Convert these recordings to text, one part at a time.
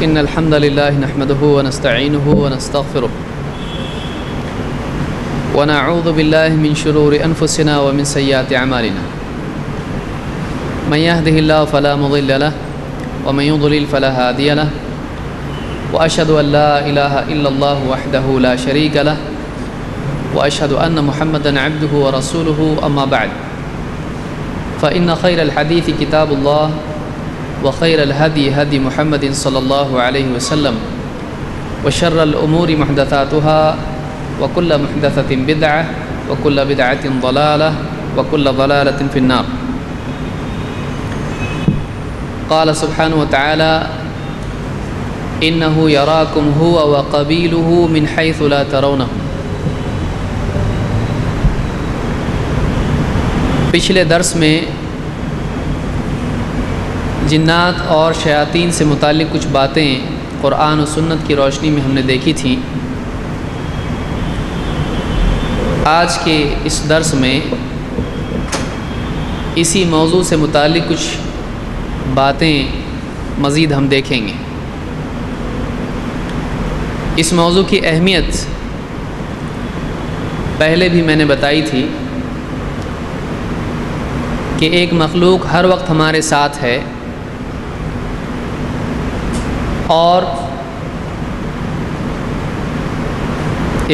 إن الحمد لله نحمده ونستعينه ونستغفره ونعوذ بالله من شرور أنفسنا ومن سيئات أعمالنا من يهده الله فلا مضل له ومن يضلل فلا هادي له وأشهد أن لا إله إلا الله وحده لا شريك له وأشهد أن محمدًا عبده ورسوله أما بعد فإن خير الحديث كتاب الله وخير الهدي هدي محمد صلى الله عليه وسلم وشر الأمور محدثاتها وكل محدثة بدعة وكل بدعة ضلالة وكل ضلالة في النار. قال سبحانه وتعالى إنه يراكم هو وقبيله من حيث لا ترونهم. پچھلے درس میں جنات اور شیاطین سے متعلق کچھ باتیں قرآن و سنت کی روشنی میں ہم نے دیکھی تھیں. آج کے اس درس میں اسی موضوع سے متعلق کچھ باتیں مزید ہم دیکھیں گے. اس موضوع کی اہمیت پہلے بھی میں نے بتائی تھی کہ ایک مخلوق ہر وقت ہمارے ساتھ ہے اور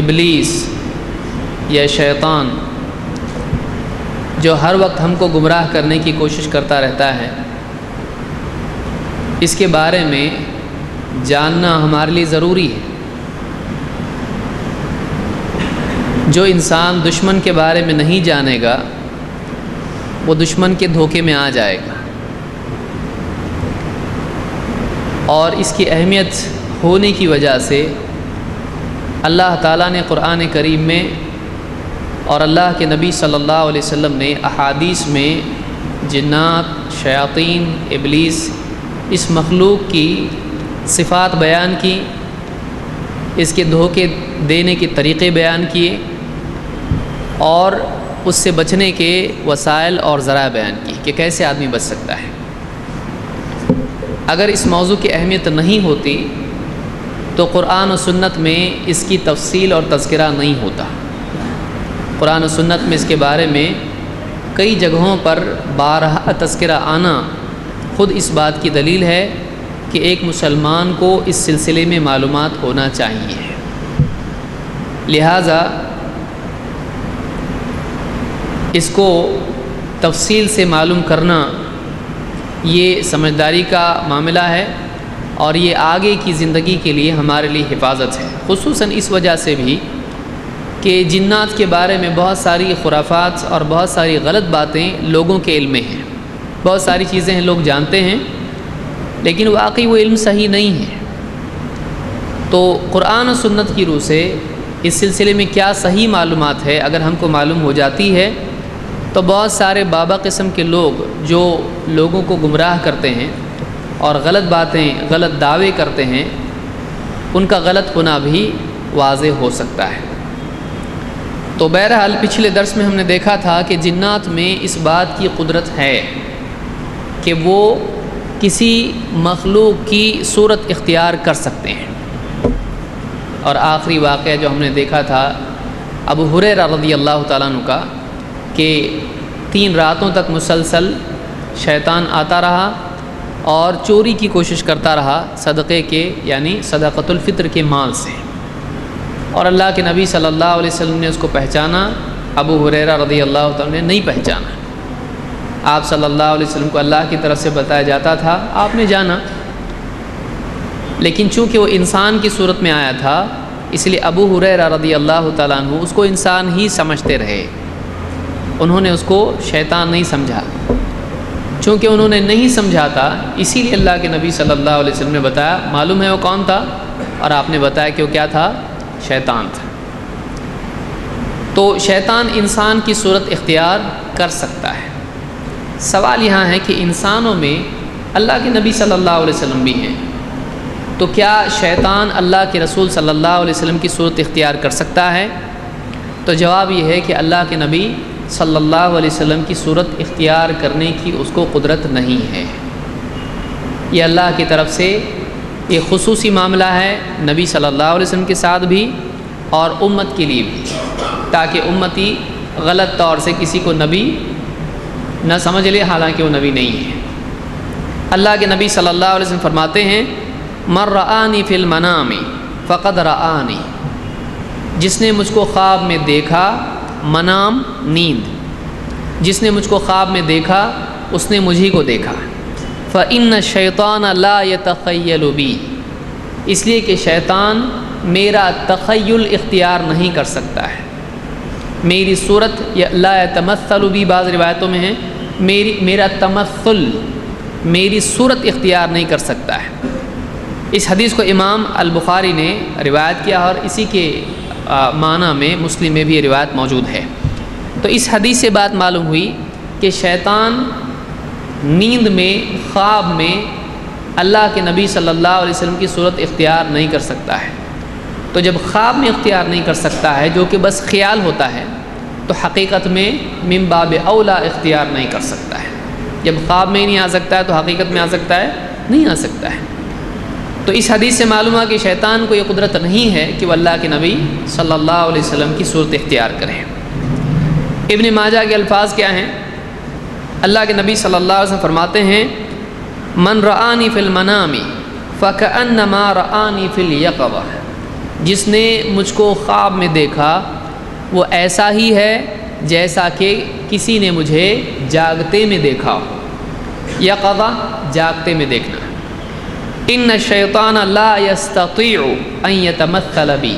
ابلیس یا شیطان جو ہر وقت ہم کو گمراہ کرنے کی کوشش کرتا رہتا ہے، اس کے بارے میں جاننا ہمارے لیے ضروری ہے. جو انسان دشمن کے بارے میں نہیں جانے گا وہ دشمن کے دھوکے میں آ جائے گا، اور اس کی اہمیت ہونے کی وجہ سے اللہ تعالیٰ نے قرآن کریم میں اور اللہ کے نبی صلی اللہ علیہ وسلم نے احادیث میں جنات، شیاطین، ابلیس، اس مخلوق کی صفات بیان کی، اس کے دھوکے دینے کے طریقے بیان کیے اور اس سے بچنے کے وسائل اور ذرائع بیان کی کہ کیسے آدمی بچ سکتا ہے. اگر اس موضوع کی اہمیت نہیں ہوتی تو قرآن و سنت میں اس کی تفصیل اور تذکرہ نہیں ہوتا. قرآن و سنت میں اس کے بارے میں کئی جگہوں پر بارہا تذکرہ آنا خود اس بات کی دلیل ہے کہ ایک مسلمان کو اس سلسلے میں معلومات ہونا چاہیے. لہٰذا اس کو تفصیل سے معلوم کرنا یہ سمجھداری کا معاملہ ہے اور یہ آگے کی زندگی کے لیے ہمارے لیے حفاظت ہے، خصوصاً اس وجہ سے بھی کہ جنات کے بارے میں بہت ساری خرافات اور بہت ساری غلط باتیں لوگوں کے علم میں ہیں. بہت ساری چیزیں ہیں لوگ جانتے ہیں لیکن واقعی وہ علم صحیح نہیں ہے. تو قرآن و سنت کی روح سے اس سلسلے میں کیا صحیح معلومات ہے اگر ہم کو معلوم ہو جاتی ہے تو بہت سارے بابا قسم کے لوگ جو لوگوں کو گمراہ کرتے ہیں اور غلط باتیں، غلط دعوے کرتے ہیں، ان کا غلط ہونا بھی واضح ہو سکتا ہے. تو بہرحال پچھلے درس میں ہم نے دیکھا تھا کہ جنات میں اس بات کی قدرت ہے کہ وہ کسی مخلوق کی صورت اختیار کر سکتے ہیں. اور آخری واقعہ جو ہم نے دیکھا تھا ابو ہریرہ رضی اللہ تعالیٰ عنہ کا کہ 3 راتوں تک مسلسل شیطان آتا رہا اور چوری کی کوشش کرتا رہا صدقے کے یعنی صدقۃ الفطر کے مال سے، اور اللہ کے نبی صلی اللہ علیہ وسلم نے اس کو پہچانا. ابو ہریرہ رضی اللہ تعالیٰ نے نہیں پہچانا. آپ صلی اللہ علیہ وسلم کو اللہ کی طرف سے بتایا جاتا تھا، آپ نے جانا، لیکن چونکہ وہ انسان کی صورت میں آیا تھا اس لیے ابو ہریرہ رضی اللہ تعالیٰ عنہ اس کو انسان ہی سمجھتے رہے. انہوں نے اس کو شیطان نہیں سمجھا. چونکہ انہوں نے نہیں سمجھا تھا اسی لیے اللہ کے نبی صلی اللہ علیہ وسلم نے بتایا. معلوم ہے وہ کون تھا؟ اور آپ نے بتایا کہ وہ کیا تھا؟ شیطان تھا. تو شیطان انسان کی صورت اختیار کر سکتا ہے. سوال یہاں ہے کہ انسانوں میں اللہ کے نبی صلی اللہ علیہ وسلم بھی ہیں، تو کیا شیطان اللہ کے رسول صلی اللہ علیہ وسلم کی صورت اختیار کر سکتا ہے؟ تو جواب یہ ہے کہ اللہ کے نبی صلی اللہ علیہ وسلم کی صورت اختیار کرنے کی اس کو قدرت نہیں ہے. یہ اللہ کی طرف سے یہ خصوصی معاملہ ہے نبی صلی اللہ علیہ وسلم کے ساتھ بھی اور امت کے لیے بھی، تاکہ امتی غلط طور سے کسی کو نبی نہ سمجھ لے حالانکہ وہ نبی نہیں ہے۔ اللہ کے نبی صلی اللہ علیہ وسلم فرماتے ہیں من رآنی فی المنام فقد رآنی، جس نے مجھ کو خواب میں دیکھا، منام نیند، جس نے مجھ کو خواب میں دیکھا اس نے مجھی کو دیکھا۔ فإن الشیطان لا يتخیل بی، اس لیے کہ شیطان میرا تخیل اختیار نہیں کر سکتا ہے، میری صورت لا يتمثل بی، بعض روایتوں میں ہے میرا تمثل، میری صورت اختیار نہیں کر سکتا ہے۔ اس حدیث کو امام البخاری نے روایت کیا اور اسی کے معنی میں مسلم میں بھی یہ روایت موجود ہے۔ تو اس حدیث سے بات معلوم ہوئی کہ شیطان نیند میں، خواب میں اللہ کے نبی صلی اللہ علیہ وسلم کی صورت اختیار نہیں کر سکتا ہے۔ تو جب خواب میں اختیار نہیں کر سکتا ہے، جو کہ بس خیال ہوتا ہے، تو حقیقت میں من باب اولا اختیار نہیں کر سکتا ہے۔ جب خواب میں نہیں آ سکتا ہے تو حقیقت میں آ سکتا ہے؟ نہیں آ سکتا ہے۔ تو اس حدیث سے معلوم ہوا کہ شیطان کو یہ قدرت نہیں ہے کہ وہ اللہ کے نبی صلی اللہ علیہ وسلم کی صورت اختیار کرے۔ ابن ماجہ کے الفاظ کیا ہیں؟ اللہ کے نبی صلی اللہ علیہ وسلم فرماتے ہیں من رآنی فی المنام فکأنما رآنی فی الیقظہ، جس نے مجھ کو خواب میں دیکھا وہ ایسا ہی ہے جیسا کہ کسی نے مجھے جاگتے میں دیکھا ہو۔ یقظہ جاگتے میں دیکھنا۔ ان الشیطان لا یستطیع ان یتمثل بی،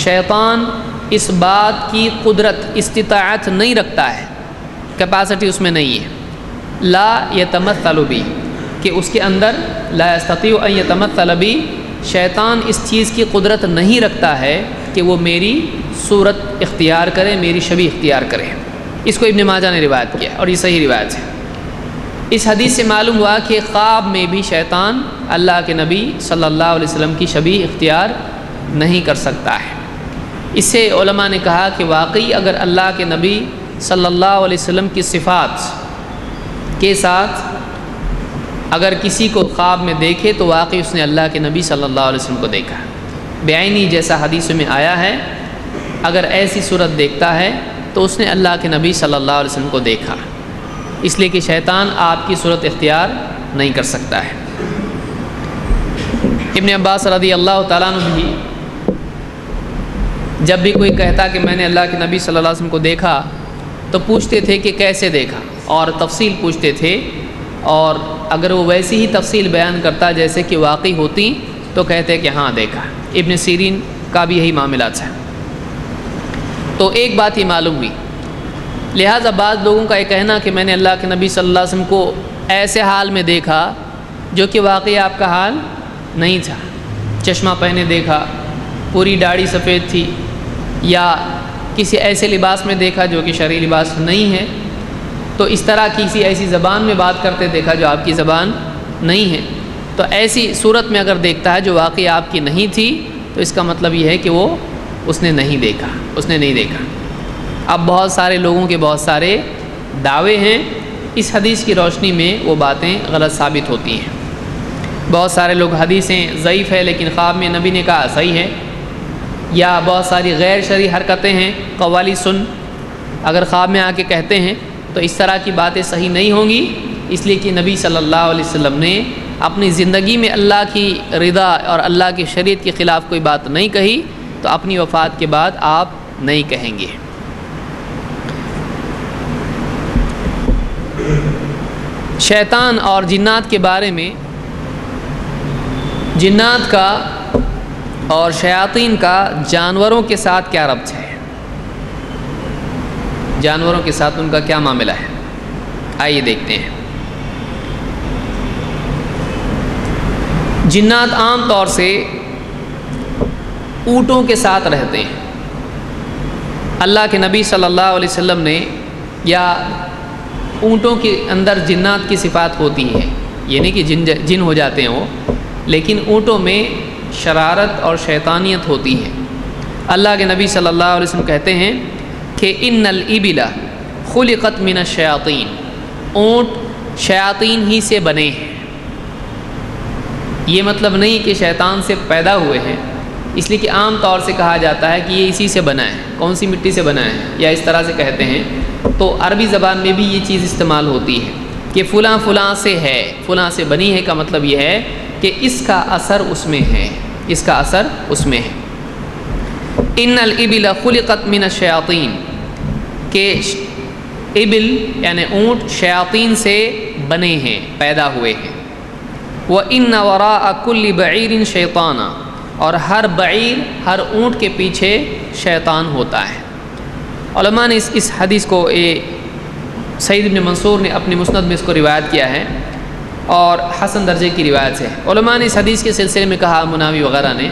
شیطان اس بات کی قدرت، استطاعت نہیں رکھتا ہے، کیپیسٹی اس میں نہیں ہے، لا یتمثل بی، کہ اس کے اندر لا یستطیع ان یتمثل بی، شیطان اس چیز کی قدرت نہیں رکھتا ہے کہ وہ میری صورت اختیار کرے، میری شبیہ اختیار کرے۔ اس کو ابن ماجہ نے روایت کیا اور یہ صحیح روایت ہے۔ اس حدیث سے معلوم ہوا کہ خواب میں بھی شیطان اللہ کے نبی صلی اللہ علیہ وسلم کی شبیہ اختیار نہیں کر سکتا ہے۔ اس سے علماء نے کہا کہ واقعی اگر اللہ کے نبی صلی اللہ علیہ وسلم کی صفات کے ساتھ اگر کسی کو خواب میں دیکھے تو واقعی اس نے اللہ کے نبی صلی اللہ علیہ وسلم کو دیکھا بعینی، جیسا حدیثوں میں آیا ہے۔ اگر ایسی صورت دیکھتا ہے تو اس نے اللہ کے نبی صلی اللہ علیہ وسلم کو دیکھا، اس لیے کہ شیطان آپ کی صورت اختیار نہیں کر سکتا ہے۔ ابن عباس رضی اللہ تعالیٰ عنہ بھی جب بھی کوئی کہتا کہ میں نے اللہ کے نبی صلی اللہ علیہ وسلم کو دیکھا تو پوچھتے تھے کہ کیسے دیکھا، اور تفصیل پوچھتے تھے، اور اگر وہ ویسی ہی تفصیل بیان کرتا جیسے کہ واقعی ہوتی تو کہتے کہ ہاں دیکھا۔ ابن سیرین کا بھی یہی معاملات ہے۔ تو ایک بات یہ معلوم ہوئی، لہٰذا بعض لوگوں کا یہ کہنا کہ میں نے اللہ کے نبی صلی اللہ علیہ وسلم کو ایسے حال میں دیکھا جو کہ واقعی آپ کا حال نہیں تھا، چشمہ پہنے دیکھا، پوری داڑھی سفید تھی، یا کسی ایسے لباس میں دیکھا جو کہ شرعی لباس نہیں ہے، تو اس طرح کسی ایسی زبان میں بات کرتے دیکھا جو آپ کی زبان نہیں ہے، تو ایسی صورت میں اگر دیکھتا ہے جو واقعی آپ کی نہیں تھی تو اس کا مطلب یہ ہے کہ اس نے نہیں دیکھا، اس نے نہیں دیکھا۔ اب بہت سارے لوگوں کے بہت سارے دعوے ہیں، اس حدیث کی روشنی میں وہ باتیں غلط ثابت ہوتی ہیں۔ بہت سارے لوگ حدیثیں ضعیف ہے لیکن خواب میں نبی نے کہا صحیح ہے، یا بہت ساری غیر شرعی حرکتیں ہیں، قوالی سن اگر خواب میں آ کے کہتے ہیں تو اس طرح کی باتیں صحیح نہیں ہوں گی، اس لیے کہ نبی صلی اللہ علیہ وسلم نے اپنی زندگی میں اللہ کی رضا اور اللہ کی شریعت کے خلاف کوئی بات نہیں کہی، تو اپنی وفات کے بعد آپ نہیں کہیں گے۔ شیطان اور جنات کے بارے میں، جنات کا اور شیاطین کا جانوروں کے ساتھ کیا ربط ہے، جانوروں کے ساتھ ان کا کیا معاملہ ہے، آئیے دیکھتے ہیں۔ جنات عام طور سے اونٹوں کے ساتھ رہتے ہیں۔ اللہ کے نبی صلی اللہ علیہ وسلم نے، یا اونٹوں کے اندر جنات کی صفات ہوتی ہے، یہ نہیں کہ جن ہو جاتے ہیں وہ، لیکن اونٹوں میں شرارت اور شیطانیت ہوتی ہے۔ اللہ کے نبی صلی اللہ علیہ وسلم کہتے ہیں کہ ان الابل خلقت من الشیاطین، اونٹ شیاطین ہی سے بنے ہیں۔ یہ مطلب نہیں کہ شیطان سے پیدا ہوئے ہیں، اس لیے کہ عام طور سے کہا جاتا ہے کہ یہ اسی سے بنا ہے، کون سی مٹی سے بنا ہے، یا اس طرح سے کہتے ہیں، تو عربی زبان میں بھی یہ چیز استعمال ہوتی ہے کہ فلاں فلاں سے ہے، فلاں سے بنی ہے، کا مطلب یہ ہے کہ اس کا اثر اس میں ہے، اس کا اثر اس میں ہے۔ ان الابل خلقت من الشیاطین، کہ ابل یعنی اونٹ شیاطین سے بنے ہیں، پیدا ہوئے ہیں۔ وَإِنَّ وَرَاءَ كُلِّ بَعِيرٍ شَيْطَانًا، اور ہر بعیر، ہر اونٹ کے پیچھے شیطان ہوتا ہے۔ علماء نے اس حدیث کو سعید بن منصور نے اپنی مسند میں اس کو روایت کیا ہے، اور حسن درجے کی روایت ہے۔ علماء نے اس حدیث کے سلسلے میں کہا، مناوی وغیرہ نے،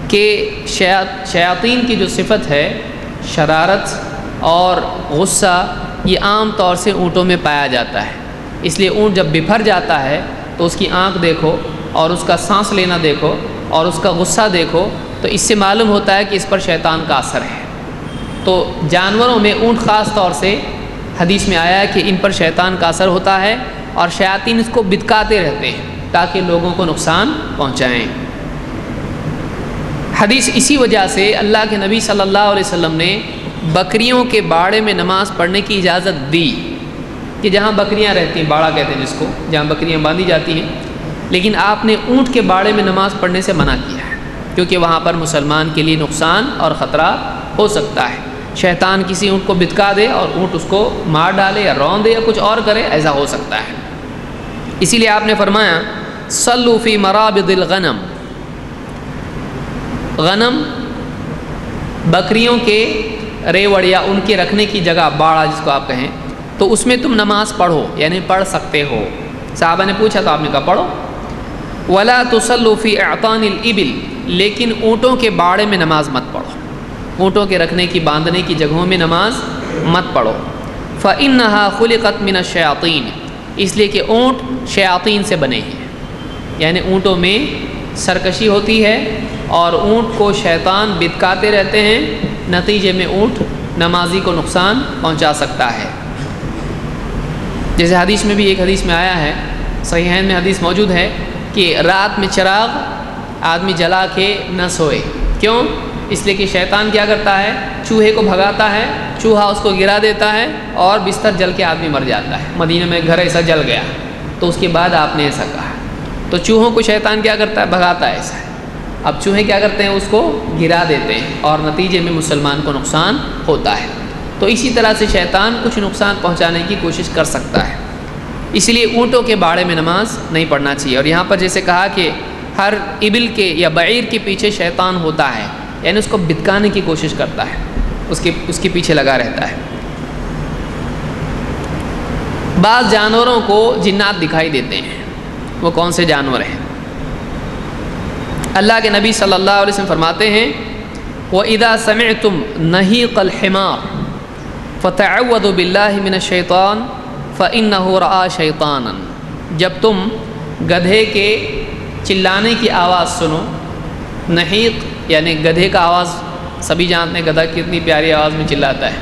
کہ شیاطین کی جو صفت ہے، شرارت اور غصہ، یہ عام طور سے اونٹوں میں پایا جاتا ہے۔ اس لیے اونٹ جب بپھر جاتا ہے تو اس کی آنکھ دیکھو اور اس کا سانس لینا دیکھو اور اس کا غصہ دیکھو، تو اس سے معلوم ہوتا ہے کہ اس پر شیطان کا اثر ہے۔ تو جانوروں میں اونٹ خاص طور سے حدیث میں آیا ہے کہ ان پر شیطان کا اثر ہوتا ہے، اور شیاطین اس کو بتکاتے رہتے ہیں تاکہ لوگوں کو نقصان پہنچائیں۔ حدیث اسی وجہ سے اللہ کے نبی صلی اللہ علیہ وسلم نے بکریوں کے باڑے میں نماز پڑھنے کی اجازت دی، کہ جہاں بکریاں رہتی ہیں، باڑا کہتے ہیں جس کو، جہاں بکریاں باندھی جاتی ہیں، لیکن آپ نے اونٹ کے باڑے میں نماز پڑھنے سے منع کیا ہے، کیونکہ وہاں پر مسلمان کے لیے نقصان اور خطرہ ہو سکتا ہے۔ شیطان کسی اونٹ کو بتکا دے اور اونٹ اس کو مار ڈالے یا رون دے یا کچھ اور کرے، ایسا ہو سکتا ہے۔ اسی لیے آپ نے فرمایا صلوا فی مرابض الغنم، غنم بکریوں کے ریوڑ یا ان کے رکھنے کی جگہ، باڑا جس کو آپ کہیں، تو اس میں تم نماز پڑھو، یعنی پڑھ سکتے ہو۔ صحابہ نے پوچھا تو آپ نے کہا پڑھو۔ ولا تصلوا فی اعطان الابل، لیکن اونٹوں کے باڑے میں نماز مت پڑھو، اونٹوں کے رکھنے کی، باندھنے کی جگہوں میں نماز مت پڑھو۔ فإنها خلقت من الشیاطین، اس لیے کہ اونٹ شیاطین سے بنے ہیں، یعنی اونٹوں میں سرکشی ہوتی ہے اور اونٹ کو شیطان بتکاتے رہتے ہیں، نتیجے میں اونٹ نمازی کو نقصان پہنچا سکتا ہے۔ جیسے حدیث میں بھی، ایک حدیث میں آیا ہے، صحیحین میں حدیث موجود ہے، کہ رات میں چراغ آدمی جلا کے نہ سوئے۔ کیوں؟ اس لیے کہ شیطان کیا کرتا ہے، چوہے کو بھگاتا ہے، چوہا اس کو گرا دیتا ہے اور بستر جل کے آدمی مر جاتا ہے۔ مدینہ میں گھر ایسا جل گیا، تو اس کے بعد آپ نے ایسا کہا۔ تو چوہوں کو شیطان کیا کرتا ہے، بھگاتا ہے ایسا۔ اب چوہے کیا کرتے ہیں، اس کو گرا دیتے ہیں اور نتیجے میں مسلمان کو نقصان ہوتا ہے۔ تو اسی طرح سے شیطان کچھ نقصان پہنچانے کی کوشش کر سکتا ہے، اس لیے اونٹوں کے باڑے میں نماز نہیں پڑھنا چاہیے۔ اور یہاں پر جیسے کہا کہ ہر ابل کے یا بعیر کے پیچھے شیطان ہوتا ہے، یعنی اس کو بتکانے کی کوشش کرتا ہے، اس کے پیچھے لگا رہتا ہے۔ بعض جانوروں کو جنات دکھائی دیتے ہیں، وہ کون سے جانور ہیں؟ اللہ کے نبی صلی اللہ علیہ وسلم فرماتے ہیں وَإِذَا سَمِعْتُمْ نَهِيقَ الْحِمَارِ فَتَعَوَّذُوا بِاللَّهِ مِنَ الشَّيْطَانِ فَإِنَّهُ رَأَى شَيْطَانًا، جب تم گدھے کے چلانے کی آواز سنو، نحیق یعنی گدھے کا آواز، سبھی جانتے ہیں گدھا کتنی پیاری آواز میں چلاتا ہے۔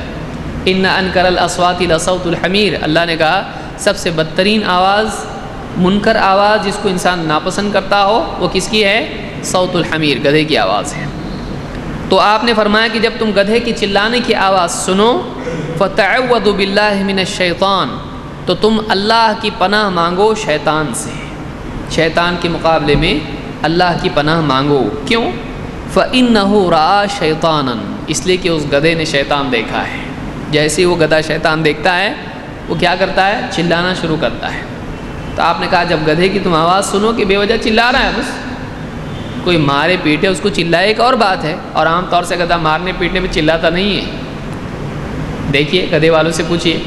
ان انکر الاصوات لصوت الحمیر، اللہ نے کہا سب سے بدترین آواز، منکر آواز جس کو انسان ناپسند کرتا ہو، وہ کس کی ہے؟ صوت الحمیر، گدھے کی آواز ہے۔ تو آپ نے فرمایا کہ جب تم گدھے کی چلانے کی آواز سنو، فتعوذوا باللہ من الشیطان، تو تم اللہ کی پناہ مانگو شیطان سے، شیطان کے مقابلے میں اللہ کی پناہ مانگو۔ کیوں؟ فَإِنَّهُ رَأَى شَيْطَانًا، اس لیے کہ اس گدھے نے شیطان دیکھا ہے۔ جیسے وہ گدھا شیطان دیکھتا ہے، وہ کیا کرتا ہے؟ چلانا شروع کرتا ہے۔ تو آپ نے کہا جب گدھے کی تم آواز سنو کہ بے وجہ چلا رہا ہے، بس کوئی مارے پیٹے اس کو چلائے ایک اور بات ہے، اور عام طور سے گدھا مارنے پیٹنے میں چلاتا نہیں ہے، دیکھیے گدھے والوں سے پوچھیے۔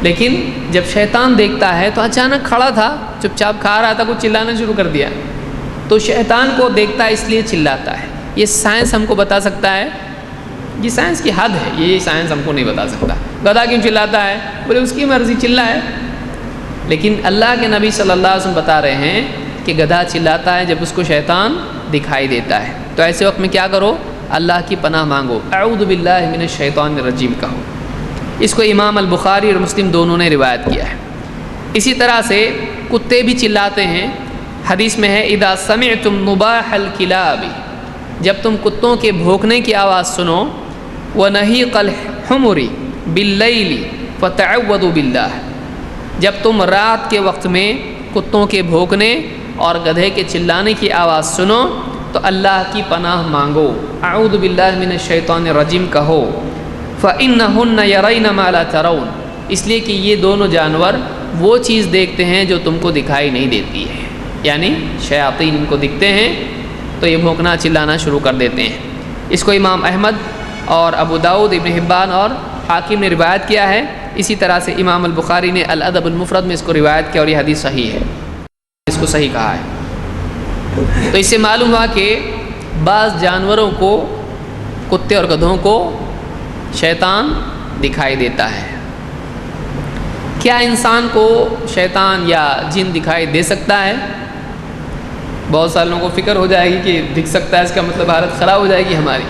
لیکن جب شیطان دیکھتا ہے تو اچانک کھڑا تھا، چپ چاپ کھا رہا تھا، کچھ چلانا شروع کر دیا، تو شیطان کو دیکھتا ہے اس لیے چلاتا ہے۔ یہ سائنس ہم کو بتا سکتا ہے، یہ سائنس کی حد ہے، یہ سائنس ہم کو نہیں بتا سکتا گدھا کیوں چلاتا ہے، بولے اس کی مرضی چلائے۔ لیکن اللہ کے نبی صلی اللہ علیہ وسلم بتا رہے ہیں کہ گدھا چلاتا ہے جب اس کو شیطان دکھائی دیتا ہے، تو ایسے وقت میں کیا کرو؟ اللہ کی پناہ مانگو، اعوذ باللہ من الشیطان الرجیم کہو۔ اس کو امام البخاری اور مسلم دونوں نے روایت کیا ہے۔ اسی طرح سے کتے بھی چلاتے ہیں، حدیث میں ہے اذا سمعتم نباح الکلاب، جب تم کتوں کے بھونکنے کی آواز سنو، ونہیق الحمر باللیل فتعوذوا باللہ، جب تم رات کے وقت میں کتوں کے بھونکنے اور گدھے کے چلانے کی آواز سنو تو اللہ کی پناہ مانگو، اعوذ باللہ من الشیطان الرجیم کہو، فإنہن یرین ما لا ترون، اس لیے کہ یہ دونوں جانور وہ چیز دیکھتے ہیں جو تم کو دکھائی نہیں دیتی ہے، یعنی شیاطین ان کو دکھتے ہیں تو یہ بھونکنا چلانا شروع کر دیتے ہیں۔ اس کو امام احمد اور ابو داؤد، ابن حبان اور حاکم نے روایت کیا ہے، اسی طرح سے امام البخاری نے الادب المفرد میں اس کو روایت کیا اور یہ حدیث صحیح ہے، اس کو صحیح کہا ہے۔ تو اس سے معلوم ہوا کہ بعض جانوروں کو، کتے اور گدھوں کو شیطان دکھائی دیتا ہے۔ کیا انسان کو شیطان یا جن دکھائی دے سکتا ہے؟ بہت سارے لوگوں کو فکر ہو جائے گی کہ دکھ سکتا ہے، اس کا مطلب حالت خراب ہو جائے گی ہماری۔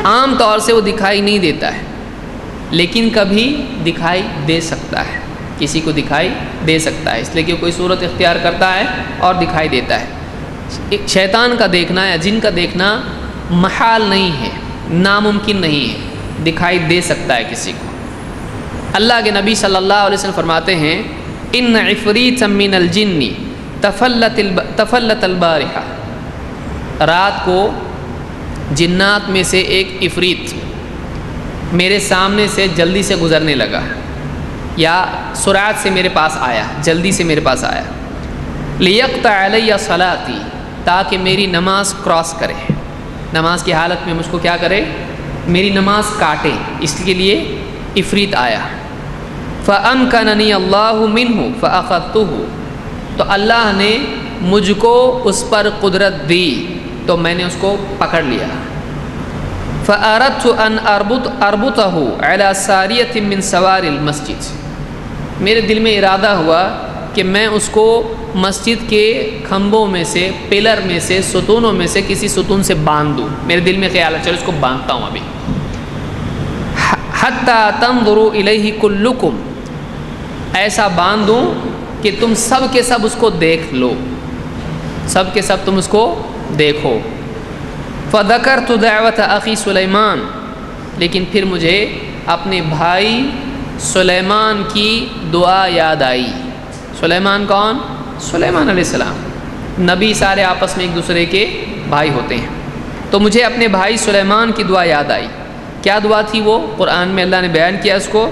عام طور سے وہ دکھائی نہیں دیتا ہے، لیکن کبھی دکھائی دے سکتا ہے، کسی کو دکھائی دے سکتا ہے، اس لیے کہ کوئی صورت اختیار کرتا ہے اور دکھائی دیتا ہے۔ شیطان کا دیکھنا یا جن کا دیکھنا محال نہیں ہے، ناممکن نہیں ہے، دکھائی دے سکتا ہے کسی کو۔ اللہ کے نبی صلی اللہ علیہ وسلم فرماتے ہیں ان عفریتا من الجن تفلت البارحہ، رات کو جنات میں سے ایک عفریت میرے سامنے سے جلدی سے گزرنے لگا، یا سرعت سے میرے پاس آیا، جلدی سے میرے پاس آیا، لیقطع علی صلاتی، تاکہ میری نماز کراس کرے، نماز کی حالت میں مجھ کو کیا کرے، میری نماز کاٹے، اس کے لیے عفریت آیا۔ فَأَمْكَنَنِيَ اللَّهُ مِنْهُ فَأَخَذْتُهُ، تو اللہ نے مجھ کو اس پر قدرت دی تو میں نے اس کو پکڑ لیا۔ فَأَرَدْتُ أَنْ أَرْبُطَهُ عَلَى سَارِيَةٍ مِّن سَوَارِ الْمَسْجِدِ، میرے دل میں ارادہ ہوا کہ میں اس کو مسجد کے کھمبوں میں سے، پلر میں سے، ستونوں میں سے کسی ستون سے باندھ دوں، میرے دل میں خیال ہے چلو اس کو باندھتا ہوں ابھی۔ حَتَّى تَنظُرُوا إِلَيْهِ كُلُّكُمْ، ایسا باندھ دوں کہ تم سب کے سب اس کو دیکھ لو، سب کے سب تم اس کو دیکھو۔ فَذَكَرْتُ دَعْوَةَ أَخِي سُلَيْمَانَ، لیکن پھر مجھے اپنے بھائی سلیمان کی دعا یاد آئی۔ سلیمان کون؟ سلیمان علیہ السلام، نبی سارے آپس میں ایک دوسرے کے بھائی ہوتے ہیں، تو مجھے اپنے بھائی سلیمان کی دعا یاد آئی۔ کیا دعا تھی وہ؟ قرآن میں اللہ نے بیان کیا اس کو،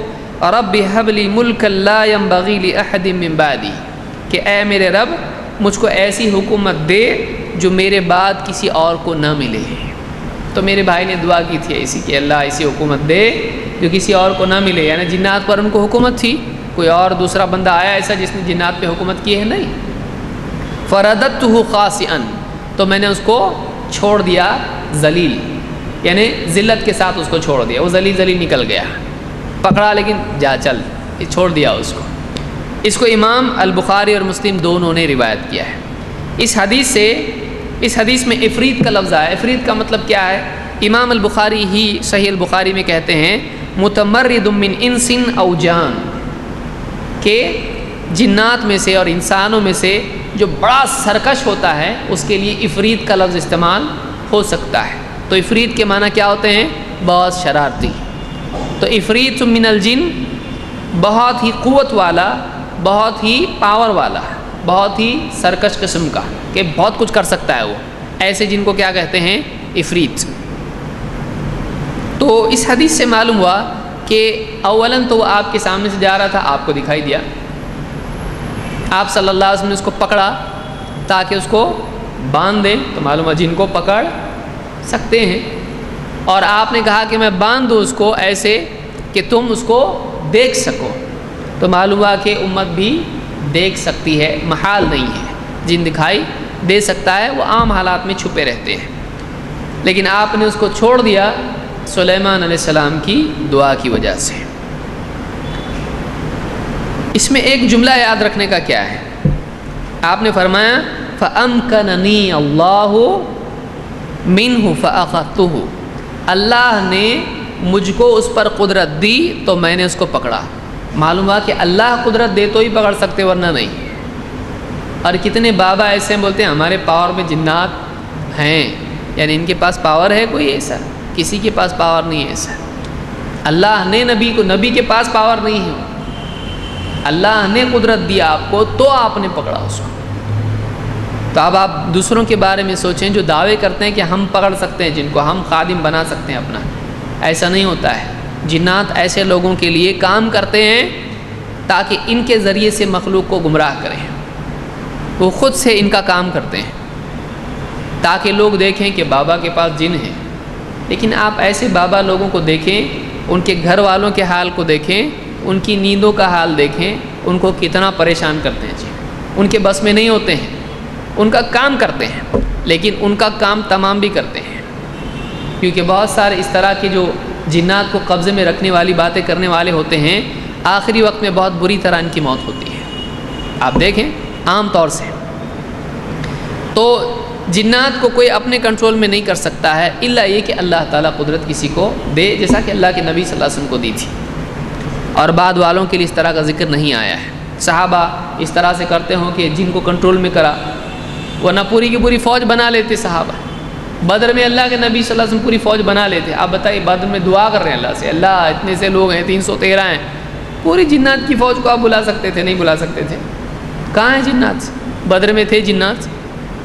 رب هب لی ملکا لا ينبغی لأحد من بعدی، کہ اے میرے رب مجھ کو ایسی حکومت دے جو میرے بعد کسی اور کو نہ ملے۔ تو میرے بھائی نے دعا کی تھی ایسی کہ اللہ ایسی حکومت دے جو کسی اور کو نہ ملے، یعنی جنات پر ان کو حکومت تھی، کوئی اور دوسرا بندہ آیا ایسا جس نے جنات پہ حکومت کی ہے؟ نہیں۔ فرددتہ خاسئا، تو میں نے اس کو چھوڑ دیا ذلیل، یعنی ذلت کے ساتھ اس کو چھوڑ دیا، وہ ذلیل نکل گیا، پکڑا لیکن جا چل، چھوڑ دیا اس کو۔ اس کو امام البخاری اور مسلم دونوں نے روایت کیا ہے۔ اس حدیث میں عفریت کا لفظ آیا۔ عفریت کا مطلب کیا ہے؟ امام البخاری ہی صحیح البخاری میں کہتے ہیں متمرد من انس او جان، کہ جنات میں سے اور انسانوں میں سے جو بڑا سرکش ہوتا ہے اس کے لیے عفریت کا لفظ استعمال ہو سکتا ہے۔ تو عفریت کے معنی کیا ہوتے ہیں؟ بہت شرارتی۔ تو عفریت من الجن بہت ہی قوت والا، بہت ہی پاور والا، بہت ہی سرکش قسم کا، کہ بہت کچھ کر سکتا ہے وہ، ایسے جن کو کیا کہتے ہیں؟ عفریت۔ تو اس حدیث سے معلوم ہوا کہ اولاً تو وہ آپ کے سامنے سے جا رہا تھا، آپ کو دکھائی دیا، آپ صلی اللہ علیہ وسلم نے اس کو پکڑا تاکہ اس کو باندھ دیں، تو معلوم ہے جن کو پکڑ سکتے ہیں، اور آپ نے کہا کہ میں باندھ دوں اس کو ایسے کہ تم اس کو دیکھ سکو، تو معلوم ہوا کہ امت بھی دیکھ سکتی ہے، محال نہیں ہے، جن دکھائی دے سکتا ہے، وہ عام حالات میں چھپے رہتے ہیں، لیکن آپ نے اس کو چھوڑ دیا سلیمان علیہ السلام کی دعا کی وجہ سے۔ اس میں ایک جملہ یاد رکھنے کا کیا ہے؟ آپ نے فرمایا فَأَمْكَنَنِي اللَّهُ مِنْهُ فَأَخَذْتُهُ، اللہ نے مجھ کو اس پر قدرت دی تو میں نے اس کو پکڑا۔ معلوم ہوا کہ اللہ قدرت دے تو ہی پکڑ سکتے ورنہ نہیں۔ اور کتنے بابا ایسے ہیں بولتے ہیں ہمارے پاور میں جنات ہیں، یعنی ان کے پاس پاور ہے کوئی ایسا؟ کسی کے پاس پاور نہیں ہے ایسا۔ اللہ نے نبی کے پاس پاور نہیں ہے، اللہ نے قدرت دیا آپ کو تو آپ نے پکڑا اس کو۔ تو اب آپ دوسروں کے بارے میں سوچیں جو دعوے کرتے ہیں کہ ہم پکڑ سکتے ہیں جن کو، ہم خادم بنا سکتے ہیں اپنا، ایسا نہیں ہوتا ہے۔ جنات ایسے لوگوں کے لیے کام کرتے ہیں تاکہ ان کے ذریعے سے مخلوق کو گمراہ کریں، وہ خود سے ان کا کام کرتے ہیں تاکہ لوگ دیکھیں کہ بابا کے پاس جن ہے۔ لیکن آپ ایسے بابا لوگوں کو دیکھیں، ان کے گھر والوں کے حال کو دیکھیں، ان کی نیندوں کا حال دیکھیں، ان کو کتنا پریشان کرتے ہیں جی، ان کے بس میں نہیں ہوتے ہیں، ان کا کام کرتے ہیں لیکن ان کا کام تمام بھی کرتے ہیں، کیونکہ بہت سارے اس طرح کے جو جنات کو قبضے میں رکھنے والی باتیں کرنے والے ہوتے ہیں، آخری وقت میں بہت بری طرح ان کی موت ہوتی ہے۔ آپ دیکھیں عام طور سے تو جنات کو کوئی اپنے کنٹرول میں نہیں کر سکتا ہے الا یہ کہ اللہ تعالیٰ قدرت کسی کو دے، جیسا کہ اللہ کے نبی صلی اللہ علیہ وسلم کو دی تھی، اور بعد والوں کے لیے اس طرح کا ذکر نہیں آیا ہے۔ صحابہ اس طرح سے کرتے ہوں کہ جن کو کنٹرول میں کرا، ورنہ پوری کی پوری فوج بنا لیتے صحابہ۔ بدر میں اللہ کے نبی صلی اللہ علیہ وسلم پوری فوج بنا لیتے۔ آپ بتائیے بدر میں دعا کر رہے ہیں اللہ سے، اللہ اتنے سے لوگ ہیں، 313 ہیں، پوری جنات کی فوج کو آپ بلا سکتے تھے؟ نہیں بلا سکتے تھے۔ کہاں ہیں جنات؟ بدر میں تھے جنات،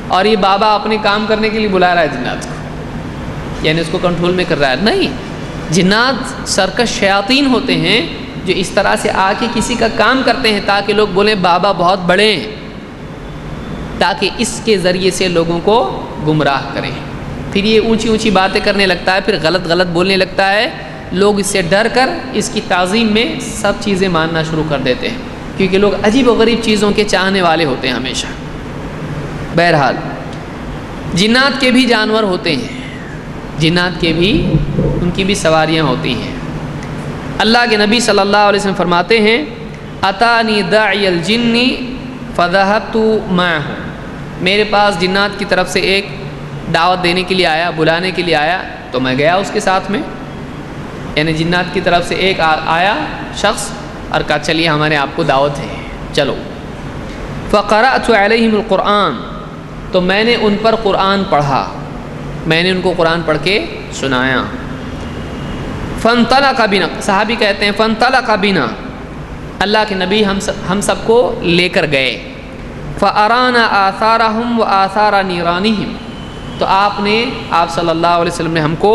اور یہ بابا اپنے کام کرنے کے لیے بلا رہا ہے جنات کو، یعنی اس کو کنٹرول میں کر رہا ہے؟ نہیں، جنات سرکش شیاطین ہوتے ہیں جو اس طرح سے آ کے کسی کا کام کرتے ہیں تاکہ لوگ بولیں بابا بہت بڑے ہیں، تاکہ اس کے ذریعے سے لوگوں کو گمراہ کریں۔ پھر یہ اونچی اونچی باتیں کرنے لگتا ہے، پھر غلط غلط بولنے لگتا ہے، لوگ اس سے ڈر کر اس کی تعظیم میں سب چیزیں ماننا شروع کر دیتے ہیں، کیونکہ لوگ عجیب و غریب چیزوں کے چاہنے والے ہوتے ہیں ہمیشہ۔ بہرحال جنات کے بھی جانور ہوتے ہیں، جنات کے بھی ان کی بھی سواریاں ہوتی ہیں۔ اللہ کے نبی صلی اللہ علیہ وسلم فرماتے ہیں اتانی داعی الجن فذهبت معه، میرے پاس جنات کی طرف سے ایک دعوت دینے کے لیے آیا، بلانے کے لیے آیا، تو میں گیا اس کے ساتھ میں، یعنی جنات کی طرف سے ایک آیا شخص اور کہا چلیے ہمارے آپ کو دعوت ہے چلو۔ فقرأت علیہم القرآن، تو میں نے ان پر قرآن پڑھا، میں نے ان کو قرآن پڑھ کے سنایا۔ فانطلق بنا، صحابی کہتے ہیں فانطلق بنا، اللہ کے نبی ہم سب کو لے کر گئے۔ فارانا آثارہم و آثار نیرانہم، تو آپ صلی اللہ علیہ وسلم نے ہم کو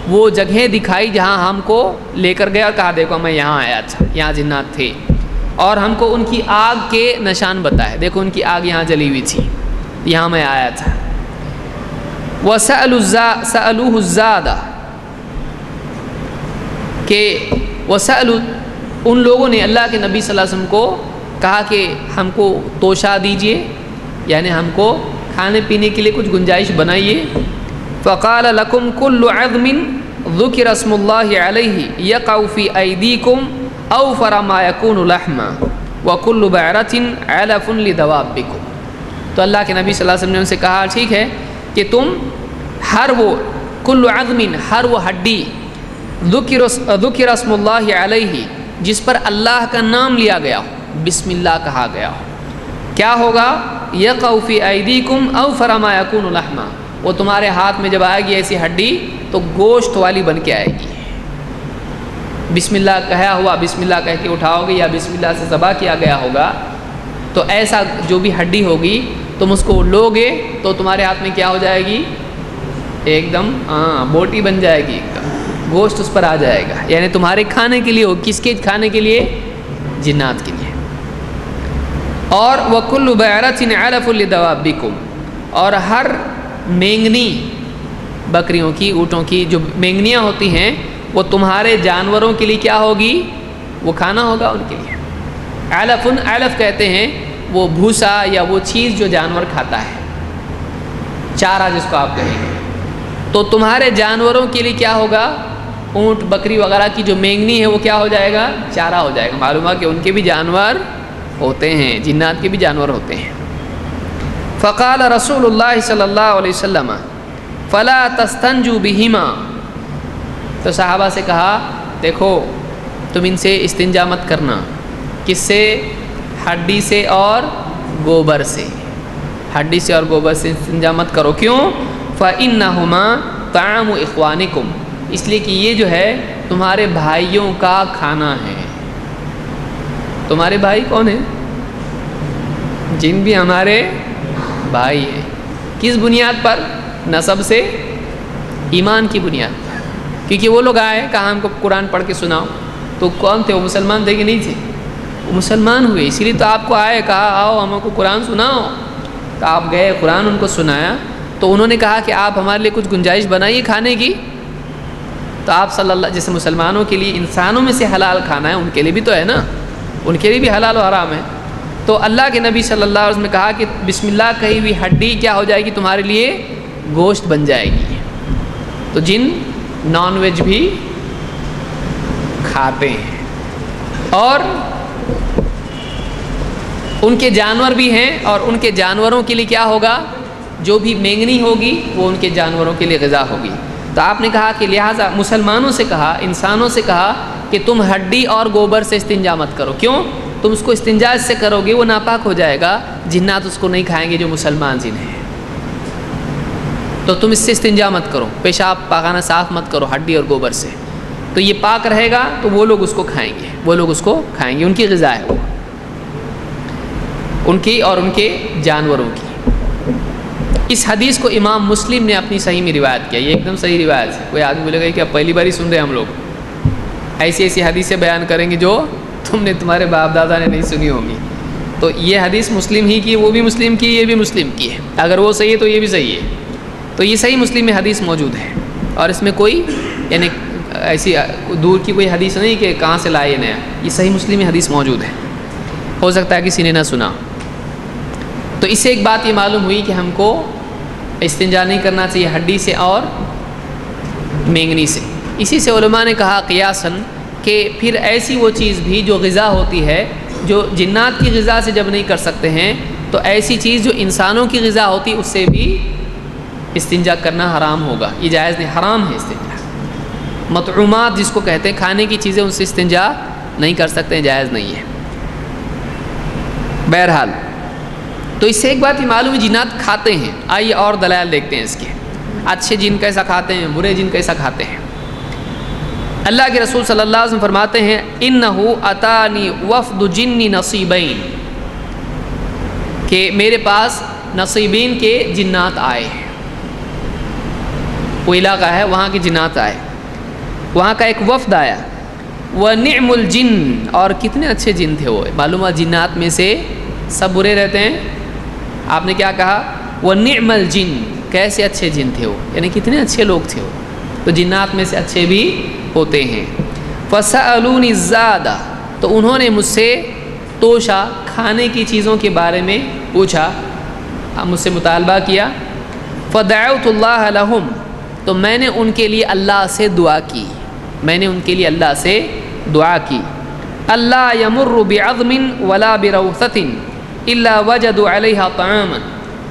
وہ جگہیں دکھائی جہاں ہم کو لے کر گئے، اور کہا دیکھو میں یہاں آیا تھا، یہاں جنات تھے، اور ہم کو ان کی آگ کے نشان بتائے، دیکھو ان کی آگ یہاں جلی ہوئی تھی، یہاں میں آیا تھا۔ وَسَأَلُوهُ الزَّادَ، کہ وَسَأَلُوا، ان لوگوں نے اللہ کے نبی صلی اللہ علیہ وسلم کو کہا کہ ہم کو توشہ دیجئے، یعنی ہم کو کھانے پینے کے لیے کچھ گنجائش بنائیے۔ فَقَالَ لَكُمْ كُلُّ عَظْمٍ ذُكِرَ اسْمُ اللَّهِ عَلَيْهِ يَقَعُ فِي أَيْدِيكُمْ أَوْفَرَ مَا يَكُونُ لَحْمًا وَكُلُّ بَعْرَةٍ عَلَفٌ لِدَوَابِّكُمْ، تو اللہ کے نبی صلی اللہ علیہ وسلم نے ان سے کہا ٹھیک ہے کہ تم ہر وہ کل عظم، ہر وہ ہڈی، ذکر اسم اللہ علیہ، جس پر اللہ کا نام لیا گیا ہو، بسم اللہ کہا گیا ہو، کیا ہوگا؟ یقع فی ایدیکم اوفر ما یکون لحما، وہ تمہارے ہاتھ میں جب آئے گی ایسی ہڈی تو گوشت والی بن کے آئے گی۔ بسم اللہ کہا ہوا، بسم اللہ کہہ کے اٹھاؤ گے یا بسم اللہ سے ذبح کیا گیا ہوگا، تو ایسا جو بھی ہڈی ہوگی تم اس کو لو گے تو تمہارے ہاتھ میں کیا ہو جائے گی؟ ایک دم بوٹی بن جائے گی، ایک دم گوشت اس پر آ جائے گا، یعنی تمہارے کھانے کے لیے ہو۔ کس کے کھانے کے لیے؟ جنات کے لیے۔ اور وَكُلُّ بَعْرَةٍ عَلَفٌ لِدَوَابِّكُمْ، اور ہر مینگنی، بکریوں کی، اونٹوں کی جو مینگنیاں ہوتی ہیں وہ تمہارے جانوروں کے لیے کیا ہوگی؟ وہ کھانا ہوگا ان کے لیے۔ علفن، علف کہتے ہیں وہ بھوسا یا وہ چیز جو جانور کھاتا ہے، چارہ جس کو آپ کہیں گے، تو تمہارے جانوروں کے لیے کیا ہوگا؟ اونٹ بکری وغیرہ کی جو مینگنی ہے وہ کیا ہو جائے گا؟ چارہ ہو جائے گا۔ معلوم ہے کہ ان کے بھی جانور ہوتے ہیں، جنات کے بھی جانور ہوتے ہیں۔ فقال رسول اللہ صلی اللہ علیہ وسلم فلا تستنجوا بہما، تو صحابہ سے کہا دیکھو تم ان سے استنجا مت کرنا، کس سے؟ ہڈی سے اور گوبر سے، ہڈی سے اور گوبر سے استنجا مت کرو. کیوں؟ فَإِنَّهُمَا طَعَامُ إِخْوَانِكُمْ، اس لیے کہ یہ جو ہے تمہارے بھائیوں کا کھانا ہے. تمہارے بھائی کون ہیں؟ جن بھی ہمارے بھائی ہیں. کس بنیاد پر؟ نسب سے، ایمان کی بنیاد پر. کیونکہ وہ لوگ آئے کہا ہم کو قرآن پڑھ کے سناؤ، تو کون تھے وہ؟ مسلمان تھے کہ نہیں تھے؟ وہ مسلمان ہوئے، اسی لیے تو آپ کو آئے کہا آؤ ہم کو قرآن سناؤ. تو آپ گئے، قرآن ان کو سنایا، تو انہوں نے کہا کہ آپ ہمارے لیے کچھ گنجائش بنائیے کھانے کی. تو آپ صلی اللہ، جیسے مسلمانوں کے لیے انسانوں میں سے حلال کھانا ہے، ان کے لیے بھی تو ہے نا، ان کے لیے بھی حلال و حرام ہے. تو اللہ کے نبی صلی اللہ علیہ وسلم نے کہا کہ بسم اللہ کہی ہوئی ہڈی کیا ہو جائے گی؟ تمہارے لیے گوشت بن جائے گی. تو جن نان ویج بھی کھاتے ہیں اور ان کے جانور بھی ہیں، اور ان کے جانوروں کے لیے کیا ہوگا؟ جو بھی مینگنی ہوگی وہ ان کے جانوروں کے لیے غذا ہوگی. تو آپ نے کہا کہ لہٰذا مسلمانوں سے کہا، انسانوں سے کہا کہ تم ہڈی اور گوبر سے استنجا مت کرو. کیوں؟ تم اس کو استنجا اس سے کرو گے وہ ناپاک ہو جائے گا، جنات اس کو نہیں کھائیں گے جو مسلمان جن ہیں. تو تم اس سے استنجا مت کرو، پیشاب پاخانہ صاف مت کرو ہڈی اور گوبر سے. تو یہ پاک رہے گا تو وہ لوگ اس کو کھائیں گے، وہ لوگ اس کو کھائیں گے، ان کی غذا ہے وہ، ان کی اور ان کے جانوروں کی. اس حدیث کو امام مسلم نے اپنی صحیح میں روایت کیا. یہ ایک دم صحیح روایت ہے. کوئی آدمی بولے گا کہ اب پہلی بار ہی سن رہے ہیں ہم لوگ، ایسی ایسی حدیثیں بیان کریں گے جو تم نے تمہارے باپ دادا نے نہیں سنی ہوں گی. تو یہ حدیث مسلم ہی کی، وہ بھی مسلم کی، یہ بھی مسلم کی ہے. اگر وہ صحیح ہے تو یہ بھی صحیح ہے. تو یہ صحیح مسلم میں حدیث موجود ہے، اور اس میں کوئی یعنی ایسی دور کی کوئی حدیث نہیں کہ کہاں سے لائے نیا. یہ صحیح مسلم میں حدیث موجود ہے. ہو سکتا ہے کسی نے نہ سنا. تو اس سے ایک بات یہ معلوم ہوئی کہ ہم کو استنجا نہیں کرنا چاہیے ہڈی سے اور مینگنی سے. اسی سے علماء نے کہا قیاساً کہ پھر ایسی وہ چیز بھی جو غذا ہوتی ہے، جو جنات کی غذا سے جب نہیں کر سکتے ہیں، تو ایسی چیز جو انسانوں کی غذا ہوتی اس سے بھی استنجا کرنا حرام ہوگا. یہ جائز نہیں، حرام ہے استنجا. مطعومات جس کو کہتے ہیں، کھانے کی چیزیں، ان سے استنجا نہیں کر سکتے ہیں، جائز نہیں ہے. بہرحال تو اس سے ایک بات یہ معلوم ہے جنات کھاتے ہیں. آئیے اور دلائل دیکھتے ہیں اس کے. اچھے جن کیسا کھاتے ہیں، برے جن کیسا کھاتے ہیں. اللہ کے رسول صلی اللہ علیہ وسلم فرماتے ہیں انہ اتانی وفد جن نصیبین، کہ میرے پاس نصیبین کے جنات آئے ہیں. وہ علاقہ ہے وہاں کے جنات آئے، وہاں کا ایک وفد آیا. وَنِعْمُ الْجِنِّ، اور کتنے اچھے جن تھے وہ. معلوم ہے جنات میں سے سب برے رہتے ہیں. آپ نے کیا کہا؟ وَنِعْمَ الْجِنِّ، کیسے اچھے جن تھے وہ، یعنی کتنے اچھے لوگ تھے وہ. تو جنات میں سے اچھے بھی ہوتے ہیں. فَسَأَلُونِ الزَّادَ، تو انہوں نے مجھ سے توشا، کھانے کی چیزوں کے بارے میں پوچھا، مجھ سے مطالبہ کیا. فَدَعَوْتُ اللَّهَ لَهُمْ، تو میں نے ان کے لیے اللہ سے دعا کی، میں نے ان کے لیے اللہ سے دعا کی. اللہ یمر بعظم ولا بروثۃ الا وجدوا علیہا طعاما،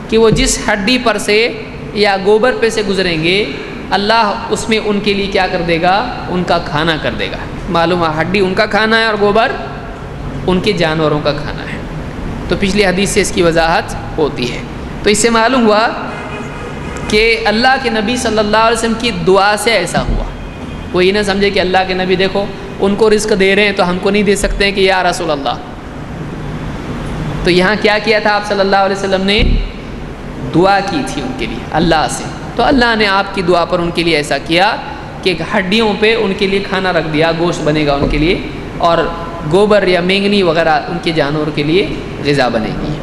کہ وہ جس ہڈی پر سے یا گوبر پہ سے گزریں گے اللہ اس میں ان کے لیے کیا کر دے گا؟ ان کا کھانا کر دے گا. معلوم ہے ہڈی ان کا کھانا ہے اور گوبر ان کے جانوروں کا کھانا ہے. تو پچھلی حدیث سے اس کی وضاحت ہوتی ہے. تو اس سے معلوم ہوا کہ اللہ کے نبی صلی اللہ علیہ وسلم کی دعا سے ایسا ہوا. وہ یہ نہ سمجھے کہ اللہ کے نبی دیکھو ان کو رزق دے رہے ہیں تو ہم کو نہیں دے سکتے ہیں کہ یا رسول اللہ. تو یہاں کیا کیا تھا آپ صلی اللہ علیہ وسلم نے؟ دعا کی تھی ان کے لیے اللہ سے. تو اللہ نے آپ کی دعا پر ان کے لیے ایسا کیا کہ ہڈیوں پہ ان کے لیے کھانا رکھ دیا، گوشت بنے گا ان کے لیے، اور گوبر یا مینگنی وغیرہ ان کے جانور کے لیے غذا بنے گی.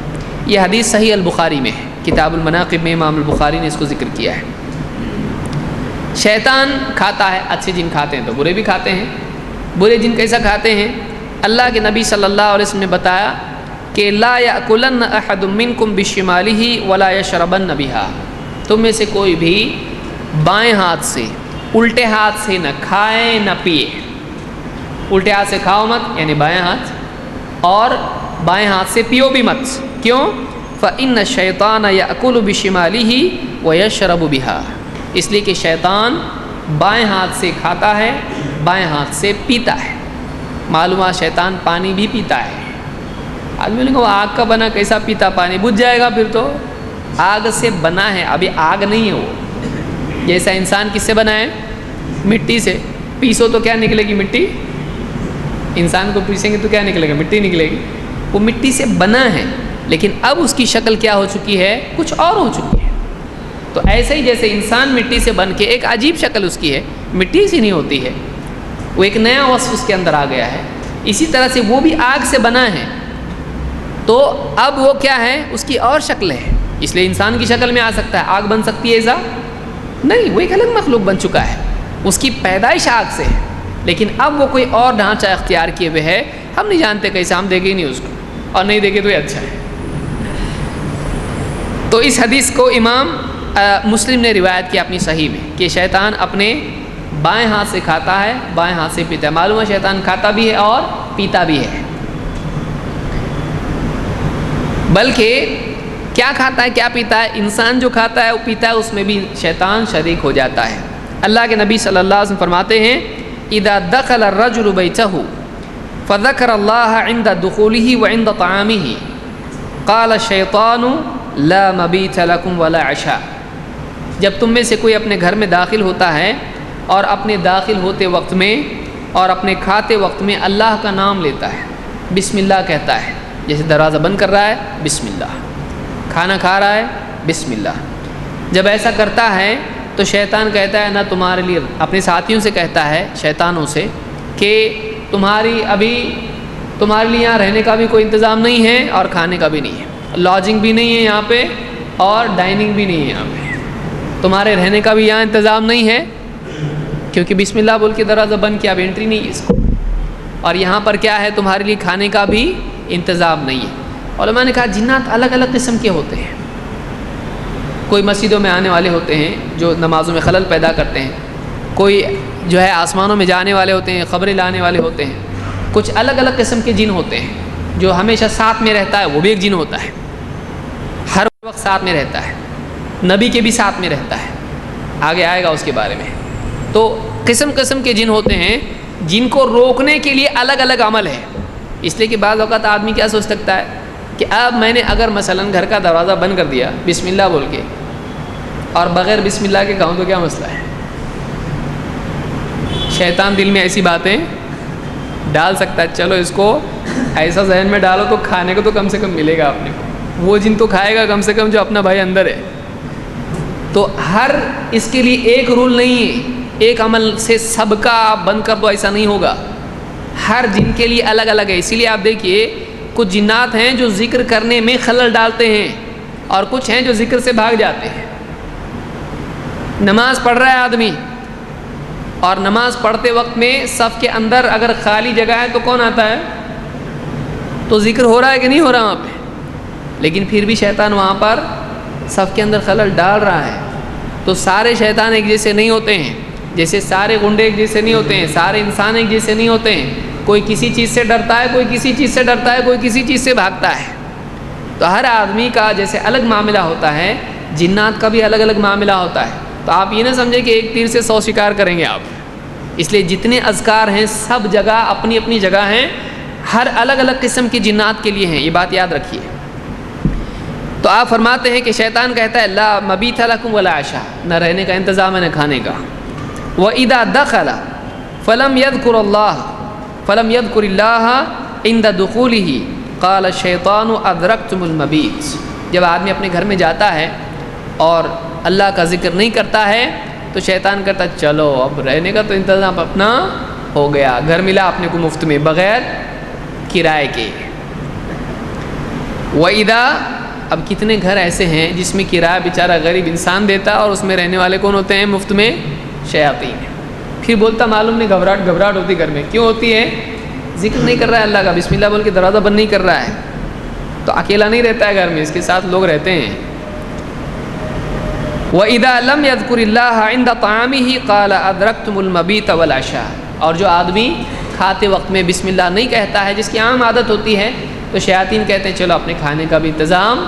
یہ حدیث صحیح البخاری میں ہے، کتاب المناقب میں امام البخاری نے اس کو ذکر کیا ہے. شیطان کھاتا ہے، اچھے جن کھاتے ہیں تو برے بھی کھاتے ہیں. برے جن کیسا کھاتے ہیں؟ اللہ کے نبی صلی اللہ علیہ وسلم نے بتایا کہ لا یأکلن احد منکم بشمالہ ولا یشربن بہا، تم میں سے کوئی بھی بائیں ہاتھ سے، الٹے ہاتھ سے نہ کھائے نہ پیے. الٹے ہاتھ سے کھاؤ مت، یعنی بائیں ہاتھ، اور بائیں ہاتھ سے پیو بھی مت. کیوں؟ فإن الشیطان یأکل بشمالہ ویشرب بہا، اس لیے کہ شیطان بائیں ہاتھ سے کھاتا ہے، بائیں ہاتھ سے پیتا ہے. معلوم ہے شیطان پانی بھی پیتا ہے، آدمی نے کہا وہ آگ کا بنا کیسا پیتا پانی، بجھ جائے گا پھر تو، آگ سے بنا ہے، ابھی آگ نہیں ہے وہ۔ جیسا انسان کس سے بنا ہے؟ مٹی سے، پیسو تو کیا نکلے گی؟ مٹی۔ انسان کو پیسیں گے تو کیا نکلے گا؟ مٹی نکلے گی۔ وہ مٹی سے بنا ہے، لیکن اب اس کی شکل کیا ہو چکی ہے؟ کچھ اور ہو چکی ہے۔ تو ایسے ہی جیسے انسان مٹی سے بن کے ایک عجیب شکل اس کی ہے، مٹی سے نہیں ہوتی ہے، وہ ایک نیا وصف اس کے اندر آ گیا ہے، اسی طرح سے وہ بھی آگ سے بنا ہے، تو اب وہ کیا ہے؟ اس کی اور شکل ہے، اس لیے انسان کی شکل میں آ سکتا ہے، آگ بن سکتی ہے ایسا نہیں، وہ ایک الگ مخلوق بن چکا ہے، اس کی پیدائش آگ سے ہے، لیکن اب وہ کوئی اور ڈھانچہ اختیار کیے ہوئے ہے، ہم نہیں جانتے کیسے، ہم دیکھیں نہیں اس کو، اور نہیں دیکھے تو یہ اچھا ہے۔ تو اس حدیث کو امام مسلم نے روایت کیا اپنی صحیح میں کہ شیطان اپنے بائیں ہاتھ سے کھاتا ہے، بائیں ہاتھ سے پیتا ہے۔ معلوم ہے شیطان کھاتا بھی ہے اور پیتا بھی ہے، بلکہ کیا کھاتا ہے کیا پیتا ہے؟ انسان جو کھاتا ہے وہ پیتا ہے، اس میں بھی شیطان شریک ہو جاتا ہے۔ اللہ کے نبی صلی اللہ علیہ وسلم فرماتے ہیں اذا دخل الرجل بیتہ فذکر اللہ عند دخولہ وعند طعامہ قال الشیطان لا مبیت لکم ولا عشاء۔ جب تم میں سے کوئی اپنے گھر میں داخل ہوتا ہے اور اپنے داخل ہوتے وقت میں اور اپنے کھاتے وقت میں اللہ کا نام لیتا ہے، بسم اللہ کہتا ہے، جیسے دروازہ بند کر رہا ہے بسم اللہ، کھانا کھا رہا ہے بسم اللہ، جب ایسا کرتا ہے تو شیطان کہتا ہے نہ تمہارے لیے، اپنے ساتھیوں سے کہتا ہے شیطانوں سے کہ تمہارے لیے یہاں رہنے کا بھی کوئی انتظام نہیں ہے اور کھانے کا بھی نہیں ہے، لاجنگ بھی نہیں ہے یہاں پہ اور ڈائننگ بھی نہیں ہے یہاں پہ، تمہارے رہنے کا بھی یہاں انتظام نہیں ہے، کیونکہ بسم اللہ بول کے دروازہ بند کیا، اب انٹری نہیں ہے اس کو، اور یہاں پر کیا ہے تمہارے لیے کھانے کا بھی انتظام نہیں ہے۔ علماء نے کہا جنات الگ الگ قسم کے ہوتے ہیں، کوئی مسجدوں میں آنے والے ہوتے ہیں جو نمازوں میں خلل پیدا کرتے ہیں، کوئی جو ہے آسمانوں میں جانے والے ہوتے ہیں، خبریں لانے والے ہوتے ہیں، کچھ الگ الگ قسم کے جن ہوتے ہیں، جو ہمیشہ ساتھ میں رہتا ہے وہ بھی ایک جن ہوتا ہے، ہر وقت ساتھ میں رہتا ہے، نبی کے بھی ساتھ میں رہتا ہے، آگے آئے گا اس کے بارے میں۔ تو قسم قسم کے جن ہوتے ہیں جن کو روکنے کے لیے الگ الگ عمل ہے، اس لیے کہ بعض اوقات آدمی کیا سوچ سکتا ہے کہ اب میں نے اگر مثلاً گھر کا دروازہ بند کر دیا بسم اللہ بول کے اور بغیر بسم اللہ کے کہوں تو کیا مسئلہ ہے؟ شیطان دل میں ایسی باتیں ڈال سکتا ہے، چلو اس کو ایسا ذہن میں ڈالو تو کھانے کو تو کم سے کم ملے گا اپنے کو، وہ جن تو کھائے گا کم سے کم جو اپنا بھائی اندر ہے۔ تو ہر اس کے لیے ایک رول نہیں ہے، ایک عمل سے سب کا آپ بند کر دو ایسا نہیں ہوگا، ہر جن کے لیے الگ الگ ہے۔ اسی لیے آپ دیکھیے کچھ جنات ہیں جو ذکر کرنے میں خلل ڈالتے ہیں اور کچھ ہیں جو ذکر سے بھاگ جاتے ہیں۔ نماز پڑھ رہا ہے آدمی اور نماز پڑھتے وقت میں صف کے اندر اگر خالی جگہ ہے تو کون آتا ہے؟ تو ذکر ہو رہا ہے کہ نہیں ہو رہا وہاں پہ، لیکن پھر بھی شیطان وہاں پر صف کے اندر خلل ڈال رہا ہے۔ تو سارے شیطان ایک جیسے نہیں ہوتے ہیں، جیسے سارے گنڈے ایک جیسے نہیں ہوتے ہیں، سارے انسان ایک جیسے نہیں ہوتے ہیں، کوئی کسی چیز سے ڈرتا ہے، کوئی کسی چیز سے ڈرتا ہے، کوئی کسی چیز سے بھاگتا ہے۔ تو ہر آدمی کا جیسے الگ معاملہ ہوتا ہے، جنات کا بھی الگ الگ معاملہ ہوتا ہے۔ تو آپ یہ نہ سمجھیں کہ ایک تیر سے 100 شکار کریں گے آپ، اس لیے جتنے اذکار ہیں سب جگہ اپنی اپنی جگہ ہیں، ہر الگ الگ قسم کی جنات کے لیے ہیں، یہ بات یاد رکھیے۔ تو آپ فرماتے ہیں کہ شیطان کہتا ہے لا مبیت لکم ولا عشاء، نہ رہنے کا انتظام ہے نہ کھانے کا۔ وَإِذَا دَخَلَ فَلَمْ يَذْكُرِ اللَّهَ عِنْدَ دُخُولِهِ قَالَ الشَّيْطَانُ أَدْرَكْتُمُ الْمَبِيتَ۔ جب آدمی اپنے گھر میں جاتا ہے اور اللہ کا ذکر نہیں کرتا ہے تو شیطان کہتا ہے چلو اب رہنے کا تو انتظام اپنا ہو گیا، گھر ملا اپنے کو مفت میں بغیر کرائے کے۔ وَإِذَا، اب کتنے گھر ایسے ہیں جس میں کرایہ بیچارہ غریب انسان دیتا اور اس میں رہنے والے کون ہوتے ہیں؟ مفت میں شیاطین۔ پھر بولتا معلوم نہیں گھبراہٹ ہوتی گھر میں، کیوں ہوتی ہے؟ ذکر نہیں کر رہا ہے اللہ کا، بسم اللہ بول کے دروازہ بند نہیں کر رہا ہے، تو اکیلا نہیں رہتا ہے گھر میں، اس کے ساتھ لوگ رہتے ہیں۔ وَإِذَا لَمْ يَذْكُرِ اللَّهَ عِنْدَ طَعَامِهِ قَالَ أَدْرَكْتُمُ الْمَبِيتَ وَالْعَشَاءَ۔ اور جو آدمی کھاتے وقت میں بسم اللہ نہیں کہتا ہے، جس کی عام عادت ہوتی ہے، تو شیاطین کہتے ہیں چلو اپنے کھانے کا بھی انتظام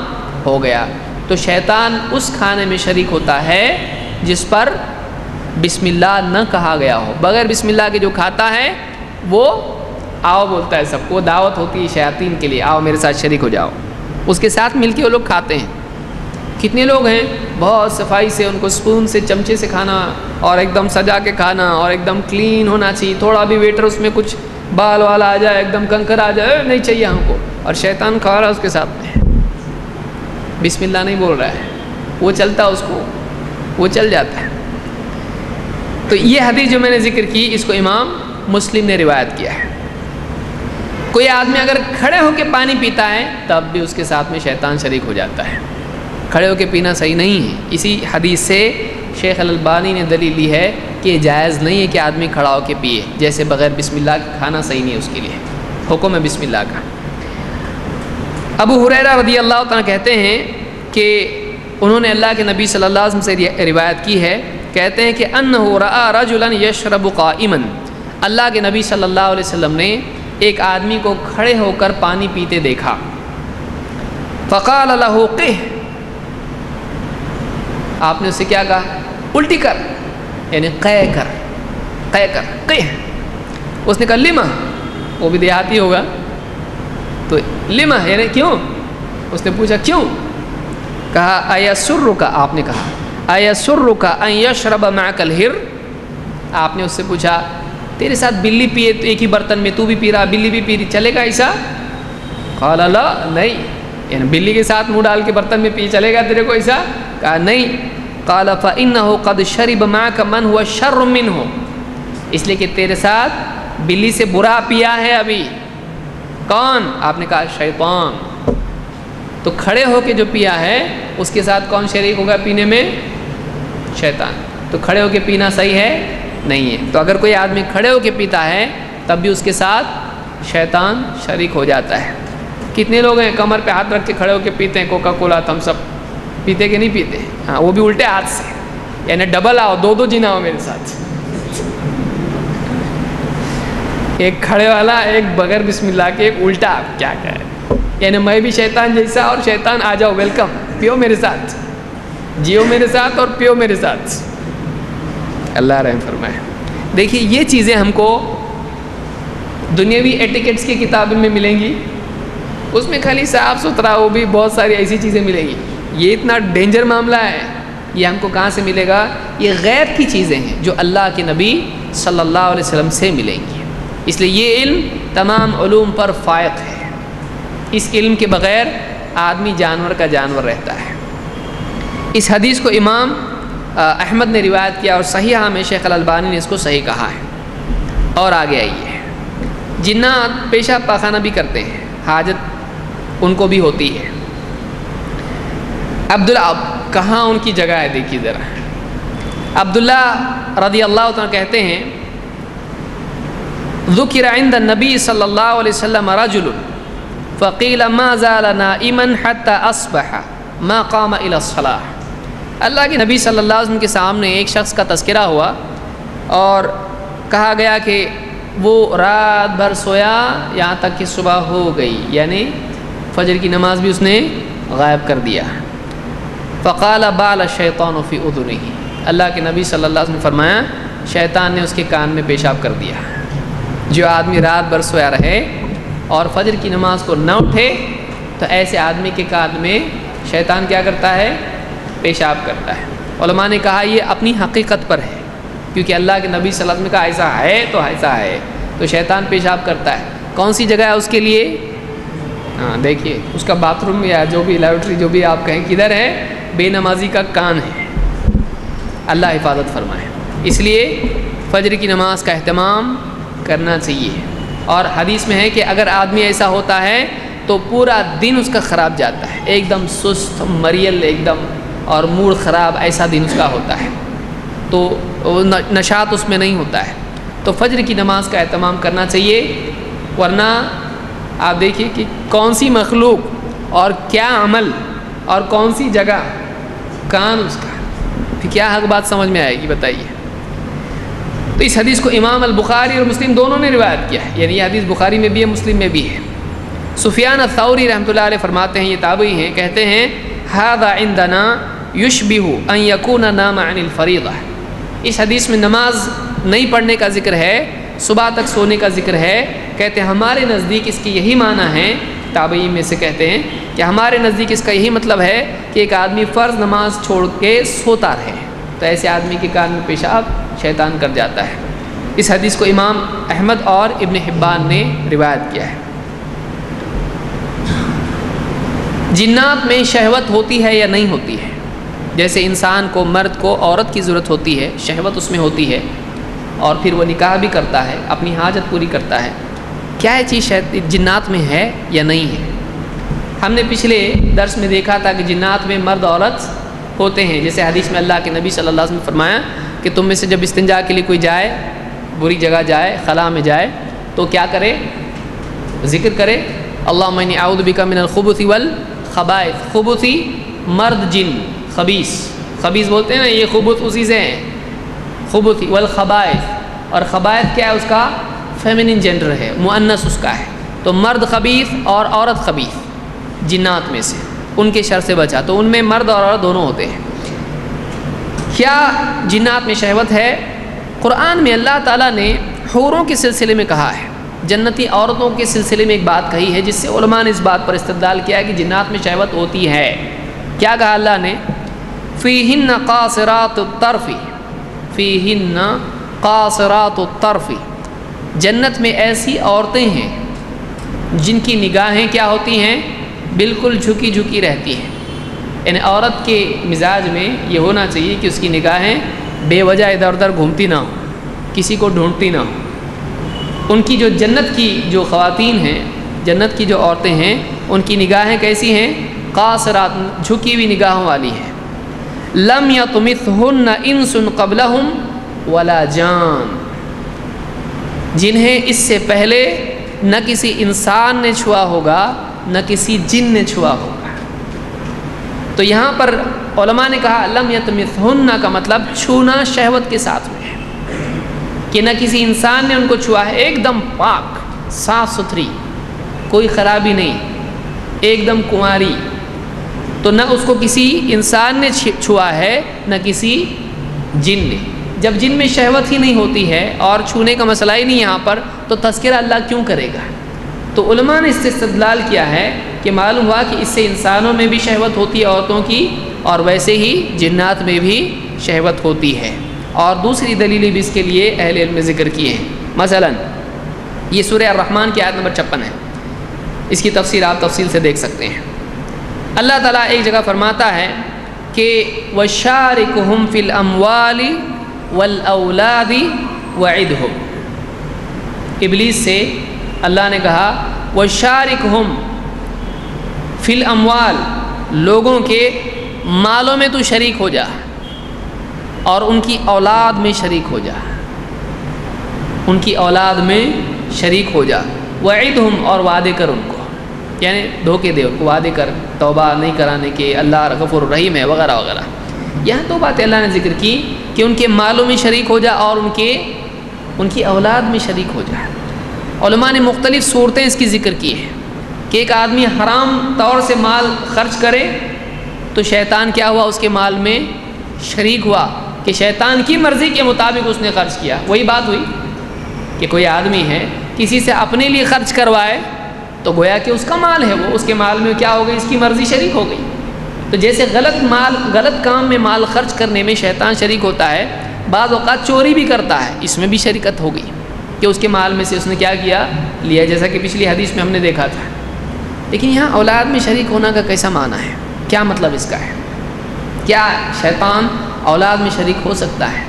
ہو گیا۔ تو شیطان اس کھانے میں شریک ہوتا ہے جس پر بسم اللہ نہ کہا گیا ہو، بغیر بسم اللہ کے جو کھاتا ہے وہ آؤ بولتا ہے سب کو، دعوت ہوتی ہے شیاطین کے لیے، آؤ میرے ساتھ شریک ہو جاؤ، اس کے ساتھ مل کے وہ لوگ کھاتے ہیں۔ کتنے لوگ ہیں بہت صفائی سے ان کو سپون سے چمچے سے کھانا، اور ایک دم سجا کے کھانا، اور ایک دم کلین ہونا چاہیے، تھوڑا بھی ویٹر اس میں کچھ بال وال آ جائے، ایک دم کنکر آ جائے، نہیں چاہیے ہم کو، اور شیطان کھا رہا ہے اس کے ساتھ میں، بسم اللہ نہیں بول رہا ہے، وہ چلتا اس کو، وہ چل جاتا ہے۔ تو یہ حدیث جو میں نے ذکر کی، اس کو امام مسلم نے روایت کیا ہے۔ کوئی آدمی اگر کھڑے ہو کے پانی پیتا ہے تب بھی اس کے ساتھ میں شیطان شریک ہو جاتا ہے، کھڑے ہو کے پینا صحیح نہیں ہے۔ اسی حدیث سے شیخ الالبانی نے دلیل لی ہے کہ جائز نہیں ہے کہ آدمی کھڑا ہو کے پیے، جیسے بغیر بسم اللہ کے کھانا صحیح نہیں ہے، اس کے لیے حکم ہے بسم اللہ کا۔ ابو ہریرہ رضی اللہ تعالیٰ کہتے ہیں کہ انہوں نے اللہ کے نبی صلی اللہ علیہ وسلم سے روایت کی ہے، کہتے ہیں کہ انہ رأى رجلا یشرب قائما، اللہ کے نبی صلی اللہ علیہ وسلم نے ایک آدمی کو کھڑے ہو کر پانی پیتے دیکھا، فقال له قہ، آپ نے اسے کیا کہا؟ الٹی کر، یعنی قے کر، قے کر، قہ۔ اس نے کہا لما، وہ بھی دیہاتی ہوگا تو لما یعنی کیوں، اس نے پوچھا کیوں؟ کہا ایسرک، آپ نے کہا ایسرک ان یشرب معک الہر، آپ نے اس سے پوچھا تیرے ساتھ بلی پیے تو ایک ہی برتن میں، تو بھی پی رہا بلی بھی پی رہی، چلے گا ایسا؟ قال لا، نہیں، یعنی بلی کے ساتھ منہ ڈال کے برتن میں پی چلے گا تیرے کو ایسا؟ کہا نہیں۔ قال فإنه قد شرب معك من هو شر منه، اس لیے کہ تیرے ساتھ بلی سے برا پیا ہے ابھی۔ کون؟ آپ نے کہا شیطان۔ تو کھڑے ہو کے جو پیا ہے اس کے ساتھ کون شریک ہوگا پینے میں؟ شیطان۔ تو کھڑے ہو کے پینا صحیح ہے نہیں ہے۔ تو اگر کوئی آدمی کھڑے ہو کے پیتا ہے تب بھی اس کے ساتھ شیطان شریک ہو جاتا ہے۔ کتنے لوگ ہیں کمر پہ ہاتھ رکھ کے کھڑے ہو کے پیتے ہیں کوکا کولا تھمس اپ، پیتے کہ نہیں پیتے؟ ہاں، وہ بھی الٹے ہاتھ سے، یعنی ڈبل آؤ، دو دو جنا ہو میرے ساتھ، ایک کھڑے والا، ایک بغیر بسم اللہ کے، ایک الٹا، آپ کیا کہے، یعنی میں بھی شیطان جیسا اور شیطان آ جاؤ، ویلکم، پیو میرے ساتھ، جیو میرے ساتھ اور پیو میرے ساتھ۔ اللہ رحم فرمائے۔ دیکھیے یہ چیزیں ہم کو دنیاوی ایٹیکٹس کی کتابوں میں ملیں گی، اس میں خالی صاف ستھرا، وہ بھی بہت ساری ایسی چیزیں ملیں گی۔ یہ اتنا ڈینجر معاملہ ہے، یہ ہم کو کہاں سے ملے گا؟ یہ غیب کی چیزیں ہیں جو اللہ کے نبی صلی اللہ علیہ وسلم سے ملیں گی۔ اس لیے یہ علم تمام علوم پر فائق ہے، اس علم کے بغیر آدمی جانور کا جانور رہتا ہے۔ اس حدیث کو امام احمد نے روایت کیا، اور صحیحہ میں شیخ الالبانی نے اس کو صحیح کہا ہے۔ اور آگے آئیے، جنات پیشاب پاخانہ بھی کرتے ہیں، حاجت ان کو بھی ہوتی ہے۔ عبداللہ، کہاں ان کی جگہ ہے دیکھیے ذرا۔ عبداللہ رضی اللہ عنہ کہتے ہیں ذکر عند النبی صلی اللہ علیہ وسلم رجل فقیل ما زال نائما حتى اصبح ما قام الى الصلاة، اللہ کے نبی صلی اللہ علیہ وسلم کے سامنے ایک شخص کا تذکرہ ہوا اور کہا گیا کہ وہ رات بھر سویا یہاں تک کہ صبح ہو گئی، یعنی فجر کی نماز بھی اس نے غائب کر دیا۔ فقال بال الشیطان فی اذنہ، اللہ کے نبی صلی اللہ علیہ وسلم نے فرمایا شیطان نے اس کے کان میں پیشاب کر دیا۔ جو آدمی رات بھر سویا رہے اور فجر کی نماز کو نہ اٹھے تو ایسے آدمی کے کان میں شیطان کیا کرتا ہے؟ پیشاب کرتا ہے۔ علماء نے کہا یہ اپنی حقیقت پر ہے، کیونکہ اللہ کے نبی صلی اللہ علیہ وسلم نے کہا ایسا ہے تو ایسا ہے، تو شیطان پیشاب کرتا ہے۔ کون سی جگہ ہے اس کے لیے؟ ہاں دیکھیے، اس کا باتھ روم یا جو بھی لیبارٹری جو بھی آپ کہیں کدھر ہے؟ بے نمازی کا کان ہے۔ اللہ حفاظت فرمائے۔ اس لیے فجر کی نماز کا اہتمام کرنا چاہیے، اور حدیث میں ہے کہ اگر آدمی ایسا ہوتا ہے تو پورا دن اس کا خراب جاتا ہے، ایک دم سست مریل ایک دم، اور موڈ خراب، ایسا دن اس کا ہوتا ہے، تو نشاط اس میں نہیں ہوتا ہے۔ تو فجر کی نماز کا اہتمام کرنا چاہیے، ورنہ آپ دیکھیے کہ کون سی مخلوق اور کیا عمل اور کون سی جگہ، کان اس کا، پھر کیا حق بات سمجھ میں آئے گی بتائیے۔ تو اس حدیث کو امام البخاری اور مسلم دونوں نے روایت کیا ہے، یعنی یہ حدیث بخاری میں بھی ہے مسلم میں بھی ہے۔ سفیان الثوری رحمۃ اللہ علیہ فرماتے ہیں، یہ تابعی ہیں، کہتے ہیں ھذا عندنا یشبہ ان یکون نام عن الفریضہ، اس حدیث میں نماز نہیں پڑھنے کا ذکر ہے، صبح تک سونے کا ذکر ہے. کہتے ہیں ہمارے نزدیک اس کی یہی معنی ہے، تابعین میں سے کہتے ہیں کہ ہمارے نزدیک اس کا یہی مطلب ہے کہ ایک آدمی فرض نماز چھوڑ کے سوتا رہے تو ایسے آدمی کے کان میں پیشاب شیطان کر جاتا ہے. اس حدیث کو امام احمد اور ابن حبان نے روایت کیا ہے. جنات میں شہوت ہوتی ہے یا نہیں ہوتی ہے؟ جیسے انسان کو، مرد کو عورت کی ضرورت ہوتی ہے، شہوت اس میں ہوتی ہے اور پھر وہ نکاح بھی کرتا ہے، اپنی حاجت پوری کرتا ہے. کیا یہ چیز جنات میں ہے یا نہیں ہے؟ ہم نے پچھلے درس میں دیکھا تھا کہ جنات میں مرد عورت ہوتے ہیں. جیسے حدیث میں اللہ کے نبی صلی اللہ علیہ وسلم نے فرمایا کہ تم میں سے جب استنجا کے لیے کوئی جائے، بری جگہ جائے، خلا میں جائے، تو کیا کرے؟ ذکر کرے اللہم انی اعوذ بک من الخبث والخبائث. خبثی مرد جن، خبیث بولتے ہیں نا، یہ خبث اسی سے ہیں. خبثی والخبائث، اور خبائث کیا ہے؟ اس کا فیمنن جینڈر ہے، مؤنث اس کا ہے. تو مرد خبیث اور عورت خبیث جنات میں سے، ان کے شر سے بچا. تو ان میں مرد اور عورت دونوں ہوتے ہیں. کیا جنات میں شہوت ہے؟ قرآن میں اللہ تعالیٰ نے حوروں کے سلسلے میں کہا ہے، جنتی عورتوں کے سلسلے میں ایک بات کہی ہے جس سے علماء نے اس بات پر استدلال کیا ہے کہ جنات میں شہوت ہوتی ہے. کیا کہا اللہ نے؟ فیہن قاصرات الطرف، فیہن قاصرات الطرف، جنت میں ایسی عورتیں ہیں جن کی نگاہیں کیا ہوتی ہیں؟ بالکل جھکی جھکی رہتی ہیں. یعنی عورت کے مزاج میں یہ ہونا چاہیے کہ اس کی نگاہیں بے وجہ ادھر ادھر گھومتی نہ ہوں، کسی کو ڈھونڈتی نہ ہوں. ان کی جو جنت کی جو خواتین ہیں، جنت کی جو عورتیں ہیں، ان کی نگاہیں کیسی ہیں؟ قاصرات، جھکی ہوئی نگاہوں والی ہیں. لم یطمثہن انس قبلہم ولا جان، جنہیں اس سے پہلے نہ کسی انسان نے چھوا ہوگا نہ کسی جن نے چھوا ہوگا. تو یہاں پر علماء نے کہا لم یطمثہن کا مطلب چھونا شہوت کے ساتھ میں ہے، کہ نہ کسی انسان نے ان کو چھوا ہے. ایک دم پاک، صاف ستھری، کوئی خرابی نہیں، ایک دم کنواری. تو نہ اس کو کسی انسان نے چھوا ہے نہ کسی جن نے. جب جن میں شہوت ہی نہیں ہوتی ہے اور چھونے کا مسئلہ ہی نہیں یہاں پر، تو تذکرہ اللہ کیوں کرے گا؟ تو علماء نے اس سے استدلال کیا ہے کہ معلوم ہوا کہ اس سے انسانوں میں بھی شہوت ہوتی ہے عورتوں کی، اور ویسے ہی جنات میں بھی شہوت ہوتی ہے. اور دوسری دلیلیں بھی اس کے لیے اہل علم نے ذکر کیے ہیں. مثلا یہ سورہ الرحمن کی آیت نمبر 56 ہے، اس کی تفسیر آپ تفصیل سے دیکھ سکتے ہیں. اللہ تعالیٰ ایک جگہ فرماتا ہے کہ وَشَارِكُهُمْ فِي الْأَمْوَالِ وَالْأَوْلَادِ وَعِدْهُمْ. ابلیس سے اللہ نے کہا وَشَارِكُهُمْ فِي الْأَمْوَالِ، لوگوں کے مالوں میں تو شریک ہو جا اور ان کی اولاد میں شریک ہو جا، ان کی اولاد میں شریک ہو جا. وعدہم، اور وعدے کر ان کو، یعنی دھوکے دے ان کو، وعدے کر توبہ نہیں کرانے کے، اللہ غفور الرحیم ہے وغیرہ وغیرہ. یہاں تو باتیں اللہ نے ذکر کی کہ ان کے مالوں میں شریک ہو جا اور ان کی اولاد میں شریک ہو جا. علماء نے مختلف صورتیں اس کی ذکر کی ہیں کہ ایک آدمی حرام طور سے مال خرچ کرے تو شیطان کیا ہوا؟ اس کے مال میں شریک ہوا، کہ شیطان کی مرضی کے مطابق اس نے خرچ کیا. وہی بات ہوئی کہ کوئی آدمی ہے کسی سے اپنے لیے خرچ کروائے تو گویا کہ اس کا مال ہے، وہ اس کے مال میں کیا ہو گئی؟ اس کی مرضی شریک ہو گئی. تو جیسے غلط کام میں مال خرچ کرنے میں شیطان شریک ہوتا ہے، بعض اوقات چوری بھی کرتا ہے، اس میں بھی شریکت ہو گئی کہ اس کے مال میں سے اس نے کیا کیا؟ لیا، جیسا کہ پچھلی حدیث میں ہم نے دیکھا تھا. لیکن یہاں اولاد میں شریک ہونا کا کیسا معنی ہے؟ کیا مطلب اس کا ہے؟ کیا شیطان اولاد میں شریک ہو سکتا ہے؟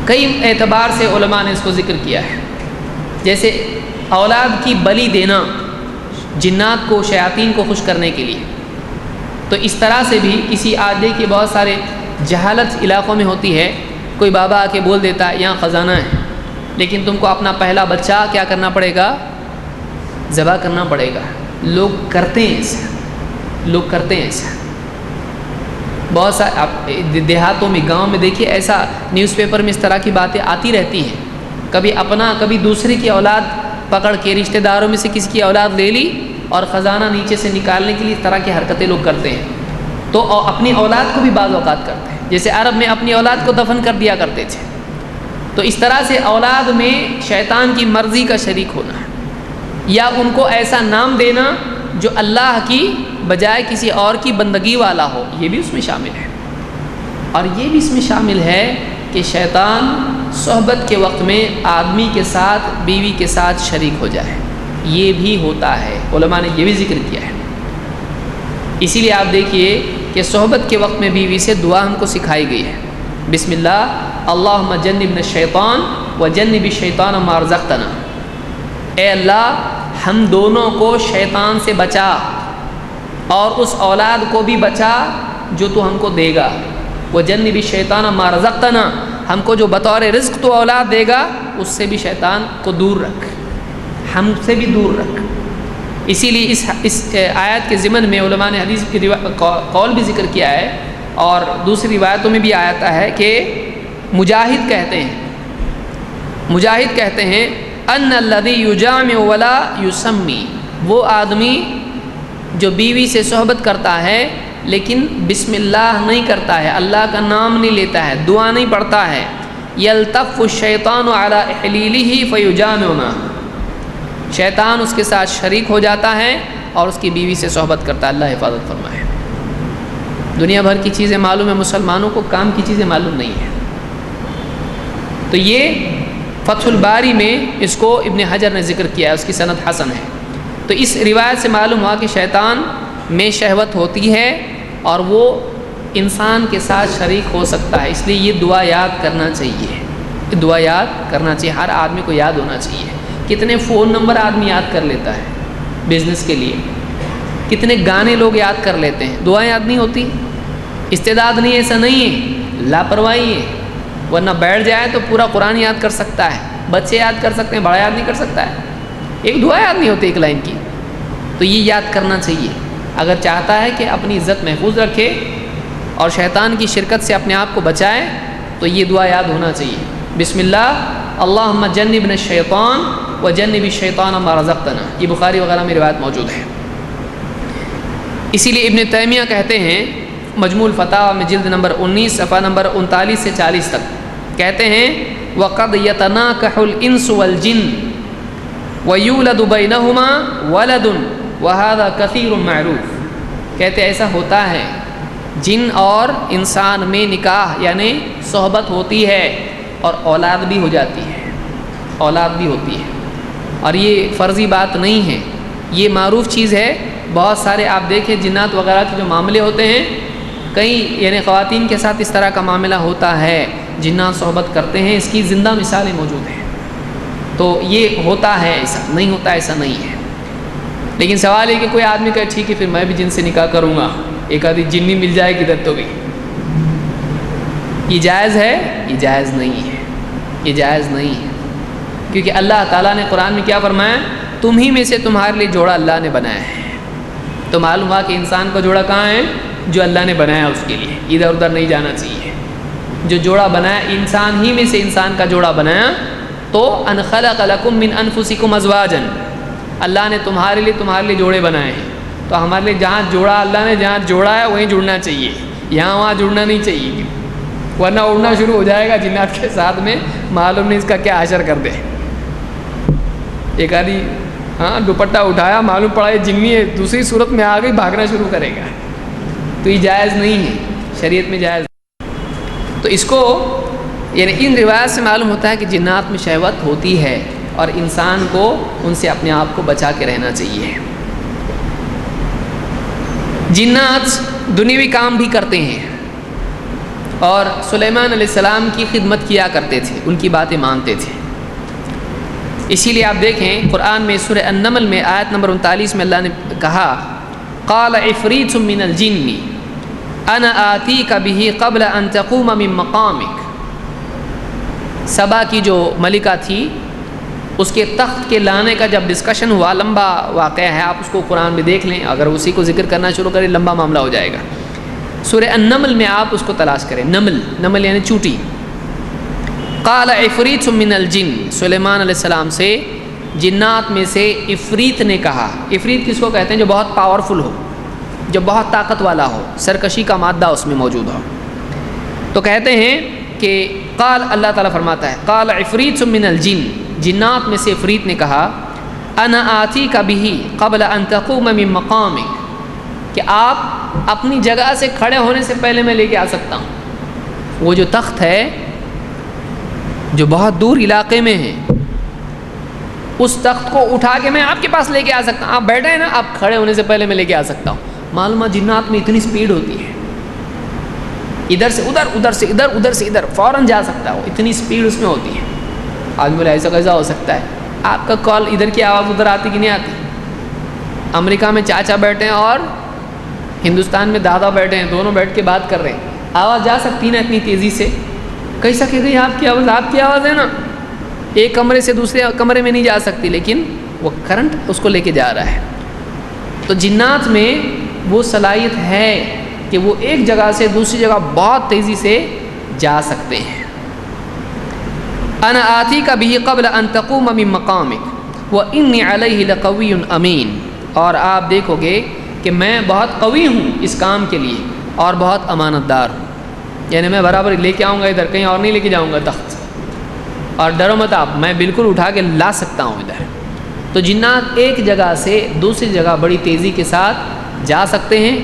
کئی اعتبار سے علماء نے اس کو ذکر کیا ہے. جیسے اولاد کی بلی دینا جنات کو، شیاطین کو خوش کرنے کے لیے، تو اس طرح سے بھی کسی آدمی کے بہت سارے جہالت علاقوں میں ہوتی ہے، کوئی بابا آ کے بول دیتا ہے یہاں خزانہ ہے، لیکن تم کو اپنا پہلا بچہ کیا کرنا پڑے گا؟ ذبح کرنا پڑے گا. لوگ کرتے ہیں ایسا، بہت سارے دیہاتوں میں، گاؤں میں دیکھیے ایسا نیوز پیپر میں اس طرح کی باتیں آتی رہتی ہیں. کبھی اپنا کبھی دوسرے کی اولاد پکڑ کے، رشتہ داروں میں سے کسی کی اولاد لے لی اور خزانہ نیچے سے نکالنے کے لیے اس طرح کی حرکتیں لوگ کرتے ہیں. تو اپنی اولاد کو بھی بعض اوقات کرتے ہیں. جیسے عرب میں اپنی اولاد کو دفن کر دیا کرتے تھے، تو اس طرح سے اولاد میں شیطان کی مرضی کا شریک ہونا ہے، یا ان کو ایسا نام دینا جو اللہ کی بجائے کسی اور کی بندگی والا ہو، یہ بھی اس میں شامل ہے۔ اور یہ بھی اس میں شامل ہے کہ شیطان صحبت کے وقت میں آدمی کے ساتھ بیوی کے ساتھ شریک ہو جائے، یہ بھی ہوتا ہے، علماء نے یہ بھی ذکر کیا ہے۔ اسی لیے آپ دیکھیے کہ صحبت کے وقت میں بیوی سے دعا ہم کو سکھائی گئی ہے، بسم اللہ اللہم جنبنا الشیطان وجنب الشیطان ما رزقتنا، اے اللہ ہم دونوں کو شیطان سے بچا اور اس اولاد کو بھی بچا جو تو ہم کو دے گا، وجنب الشیطان ما رزقتنا، ہم کو جو بطور رزق تو اولاد دے گا اس سے بھی شیطان کو دور رکھ، ہم سے بھی دور رکھ۔ اسی لیے اس آیت کے ضمن میں علماء نے حدیث کی قول بھی ذکر کیا ہے، اور دوسری روایتوں میں بھی آتا ہے کہ مجاہد کہتے ہیں ان الذی یجامع ولا یسمی، وہ آدمی جو بیوی سے صحبت کرتا ہے لیکن بسم اللہ نہیں کرتا ہے، اللہ کا نام نہیں لیتا ہے، دعا نہیں پڑھتا ہے، یلتف الشیطان علی احلیلہ فیجامعنا، شیطان اس کے ساتھ شریک ہو جاتا ہے اور اس کی بیوی سے صحبت کرتا ہے، اللہ حفاظت فرمائے۔ دنیا بھر کی چیزیں معلوم ہے مسلمانوں کو، کام کی چیزیں معلوم نہیں ہیں۔ تو یہ فتح الباری میں اس کو ابن حجر نے ذکر کیا ہے، اس کی سند حسن ہے۔ تو اس روایت سے معلوم ہوا کہ شیطان میں شہوت ہوتی ہے اور وہ انسان کے ساتھ شریک ہو سکتا ہے، اس لیے یہ دعا یاد کرنا چاہیے، یہ دعا یاد کرنا چاہیے، ہر آدمی کو یاد ہونا چاہیے۔ کتنے فون نمبر آدمی یاد کر لیتا ہے بزنس کے لیے، کتنے گانے لوگ یاد کر لیتے ہیں، دعائیں یاد نہیں ہوتی، استعداد نہیں، ایسا نہیں ہے، لاپرواہی ہے، ورنہ بیٹھ جائے تو پورا قرآن یاد کر سکتا ہے، بچے یاد کر سکتے ہیں، بڑا یاد نہیں کر سکتا ہے، ایک دعا یاد نہیں ہوتی ایک لائن کی۔ تو یہ یاد کرنا چاہیے اگر چاہتا ہے کہ اپنی عزت محفوظ رکھے اور شیطان کی شرکت سے اپنے آپ کو بچائے، تو یہ دعا یاد ہونا چاہیے، بسم اللہ اللہم جنبنا الشیطان وجنب الشیطان ما رزقتنا، یہ بخاری وغیرہ میں روایت موجود ہے۔ اسی لیے ابن تیمیہ کہتے ہیں مجموع الفتاوی میں جلد نمبر 19 صفحہ نمبر 39 سے 40 تک کہتے ہیں وَقَدْ يَتَنَاكَحُ الْإِنسُ وَالْجِنُّ وَيُولَدُ بَيْنَهُمَا وَلَدٌ وَهَذَا كَثِيرٌ مَعْرُوفٌ، کہتے ایسا ہوتا ہے جن اور انسان میں نکاح یعنی صحبت ہوتی ہے اور اولاد بھی ہو جاتی ہے، اولاد بھی ہوتی ہے، اور یہ فرضی بات نہیں ہے، یہ معروف چیز ہے۔ بہت سارے آپ دیکھیں جنات وغیرہ کے جو معاملے ہوتے ہیں، کئی یعنی خواتین کے ساتھ اس طرح کا معاملہ ہوتا ہے، جنات صحبت کرتے ہیں، اس کی زندہ مثالیں موجود ہیں۔ تو یہ ہوتا ہے، ایسا نہیں ہوتا، ایسا نہیں ہے۔ لیکن سوال ہے کہ کوئی آدمی کہے ٹھیک ہے پھر میں بھی جن سے نکاح کروں گا، ایک آدھی جنی مل جائے کدھر تو بھی، یہ جائز ہے؟ یہ جائز نہیں ہے، یہ جائز نہیں ہے، کیونکہ اللہ تعالیٰ نے قرآن میں کیا فرمایا، تم ہی میں سے تمہارے لیے جوڑا اللہ نے بنایا ہے۔ تو معلوم ہوا کہ انسان کا جوڑا کہاں ہے؟ جو اللہ نے بنایا اس کے لیے، ادھر ادھر نہیں جانا چاہیے۔ جو جوڑا بنایا انسان ہی میں سے انسان کا جوڑا بنایا، تو ان خلق لکم من انفسکم ازواجا، اللہ نے تمہارے لیے جوڑے بنائے ہیں، تو ہمارے لیے جہاں جوڑا اللہ نے جہاں جوڑا ہے وہیں جڑنا چاہیے، یہاں وہاں جڑنا نہیں چاہیے، ورنہ اڑنا شروع ہو جائے گا جنات کے ساتھ میں، معلوم نہیں اس کا کیا حشر کر دے۔ ایک آدھی دوپٹہ اٹھایا، معلوم پڑا یہ جنی ہے، دوسری صورت میں آ گئی، بھاگنا شروع کرے گا، تو یہ جائز نہیں ہے، شریعت میں جائز نہیں۔ تو اس کو یعنی ان روایات سے معلوم ہوتا ہے کہ جنات میں شہوت ہوتی ہے اور انسان کو ان سے اپنے آپ کو بچا کے رہنا چاہیے۔ جنات دنیوی کام بھی کرتے ہیں اور سلیمان علیہ السلام کی خدمت کیا کرتے تھے، ان کی باتیں مانتے تھے۔ اسی لیے آپ دیکھیں قرآن میں سورہ النمل میں آیت نمبر 39 میں اللہ نے کہا قال عفریت من الجن انا آتیک بہ قبل ان تقوم من مقامک، سبا کی جو ملکہ تھی اس کے تخت کے لانے کا جب ڈسکشن ہوا، لمبا واقعہ ہے، آپ اس کو قرآن میں دیکھ لیں، اگر اسی کو ذکر کرنا شروع کریں لمبا معاملہ ہو جائے گا۔ سورہ النمل میں آپ اس کو تلاش کریں، نمل یعنی چونٹی۔ قال عفریت من الجن، سلیمان علیہ السلام سے جنات میں سے عفریت نے کہا، عفریت کس کو کہتے ہیں؟ جو بہت پاورفل ہو، جو بہت طاقت والا ہو، سرکشی کا مادہ اس میں موجود ہو۔ تو کہتے ہیں کہ قال اللہ تعالیٰ فرماتا ہے قال عفریت من الجن، جنات میں سے عفریت نے کہا انا آتی کا بھی قبل ان تقوم من مقامک، کہ آپ اپنی جگہ سے کھڑے ہونے سے پہلے میں لے کے آ سکتا ہوں۔ وہ جو تخت ہے جو بہت دور علاقے میں ہے، اس تخت کو اٹھا کے میں آپ کے پاس لے کے آ سکتا ہوں۔ آپ بیٹھے ہیں نا، آپ کھڑے ہونے سے پہلے میں لے کے آ سکتا ہوں۔ معلوم ہے جنات میں اتنی سپیڈ ہوتی ہے، ادھر سے ادھر، ادھر سے ادھر، ادھر سے ادھر فوراً جا سکتا ہے، وہ اتنی سپیڈ اس میں ہوتی ہے۔ آدمی بولے ایسا کیسا ہو سکتا ہے؟ آپ کا کال ادھر کی آواز ادھر آتی کہ نہیں آتی؟ امریکہ میں چاچا بیٹھے ہیں اور ہندوستان میں دادا بیٹھے ہیں، دونوں بیٹھ کے بات کر رہے ہیں، آواز جا سکتی نا اتنی تیزی سے؟ کیسا کہ گئی آپ کی آواز؟ آپ کی آواز ہے نا، ایک کمرے سے دوسرے کمرے میں نہیں جا سکتی، لیکن وہ کرنٹ اس کو لے کے جا رہا ہے۔ تو جنات میں وہ صلاحیت ہے کہ وہ ایک جگہ سے دوسری جگہ بہت تیزی سے جا سکتے ہیں۔ انا آتی کا بھی قبل ان تقوم من مقامک وانی علیہ لقوی امین، اور آپ دیکھو گے کہ میں بہت قوی ہوں اس کام کے لیے اور بہت امانت دار ہوں، یعنی میں برابر لے کے آؤں گا ادھر، کہیں اور نہیں لے کے جاؤں گا تخت، اور ڈرو مت آپ، میں بالکل اٹھا کے لا سکتا ہوں ادھر۔ تو جنات ایک جگہ سے دوسری جگہ بڑی تیزی کے ساتھ جا سکتے ہیں،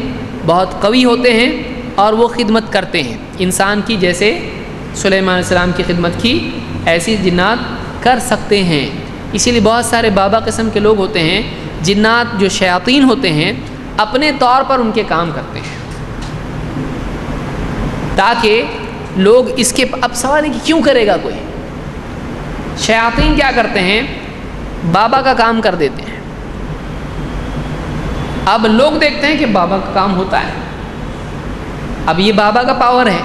بہت قوی ہوتے ہیں، اور وہ خدمت کرتے ہیں انسان کی، جیسے سلیمان علیہ السلام کی خدمت کی ایسی جنات کر سکتے ہیں۔ اسی لیے بہت سارے بابا قسم کے لوگ ہوتے ہیں، جنات جو شیاطین ہوتے ہیں اپنے طور پر ان کے کام کرتے ہیں، تاکہ لوگ اس کے اب سوال ہے کہ کیوں کرے گا کوئی؟ شیاطین کیا کرتے ہیں؟ بابا کا کام کر دیتے ہیں۔ اب لوگ دیکھتے ہیں کہ بابا کا کام ہوتا ہے، اب یہ بابا کا پاور ہے،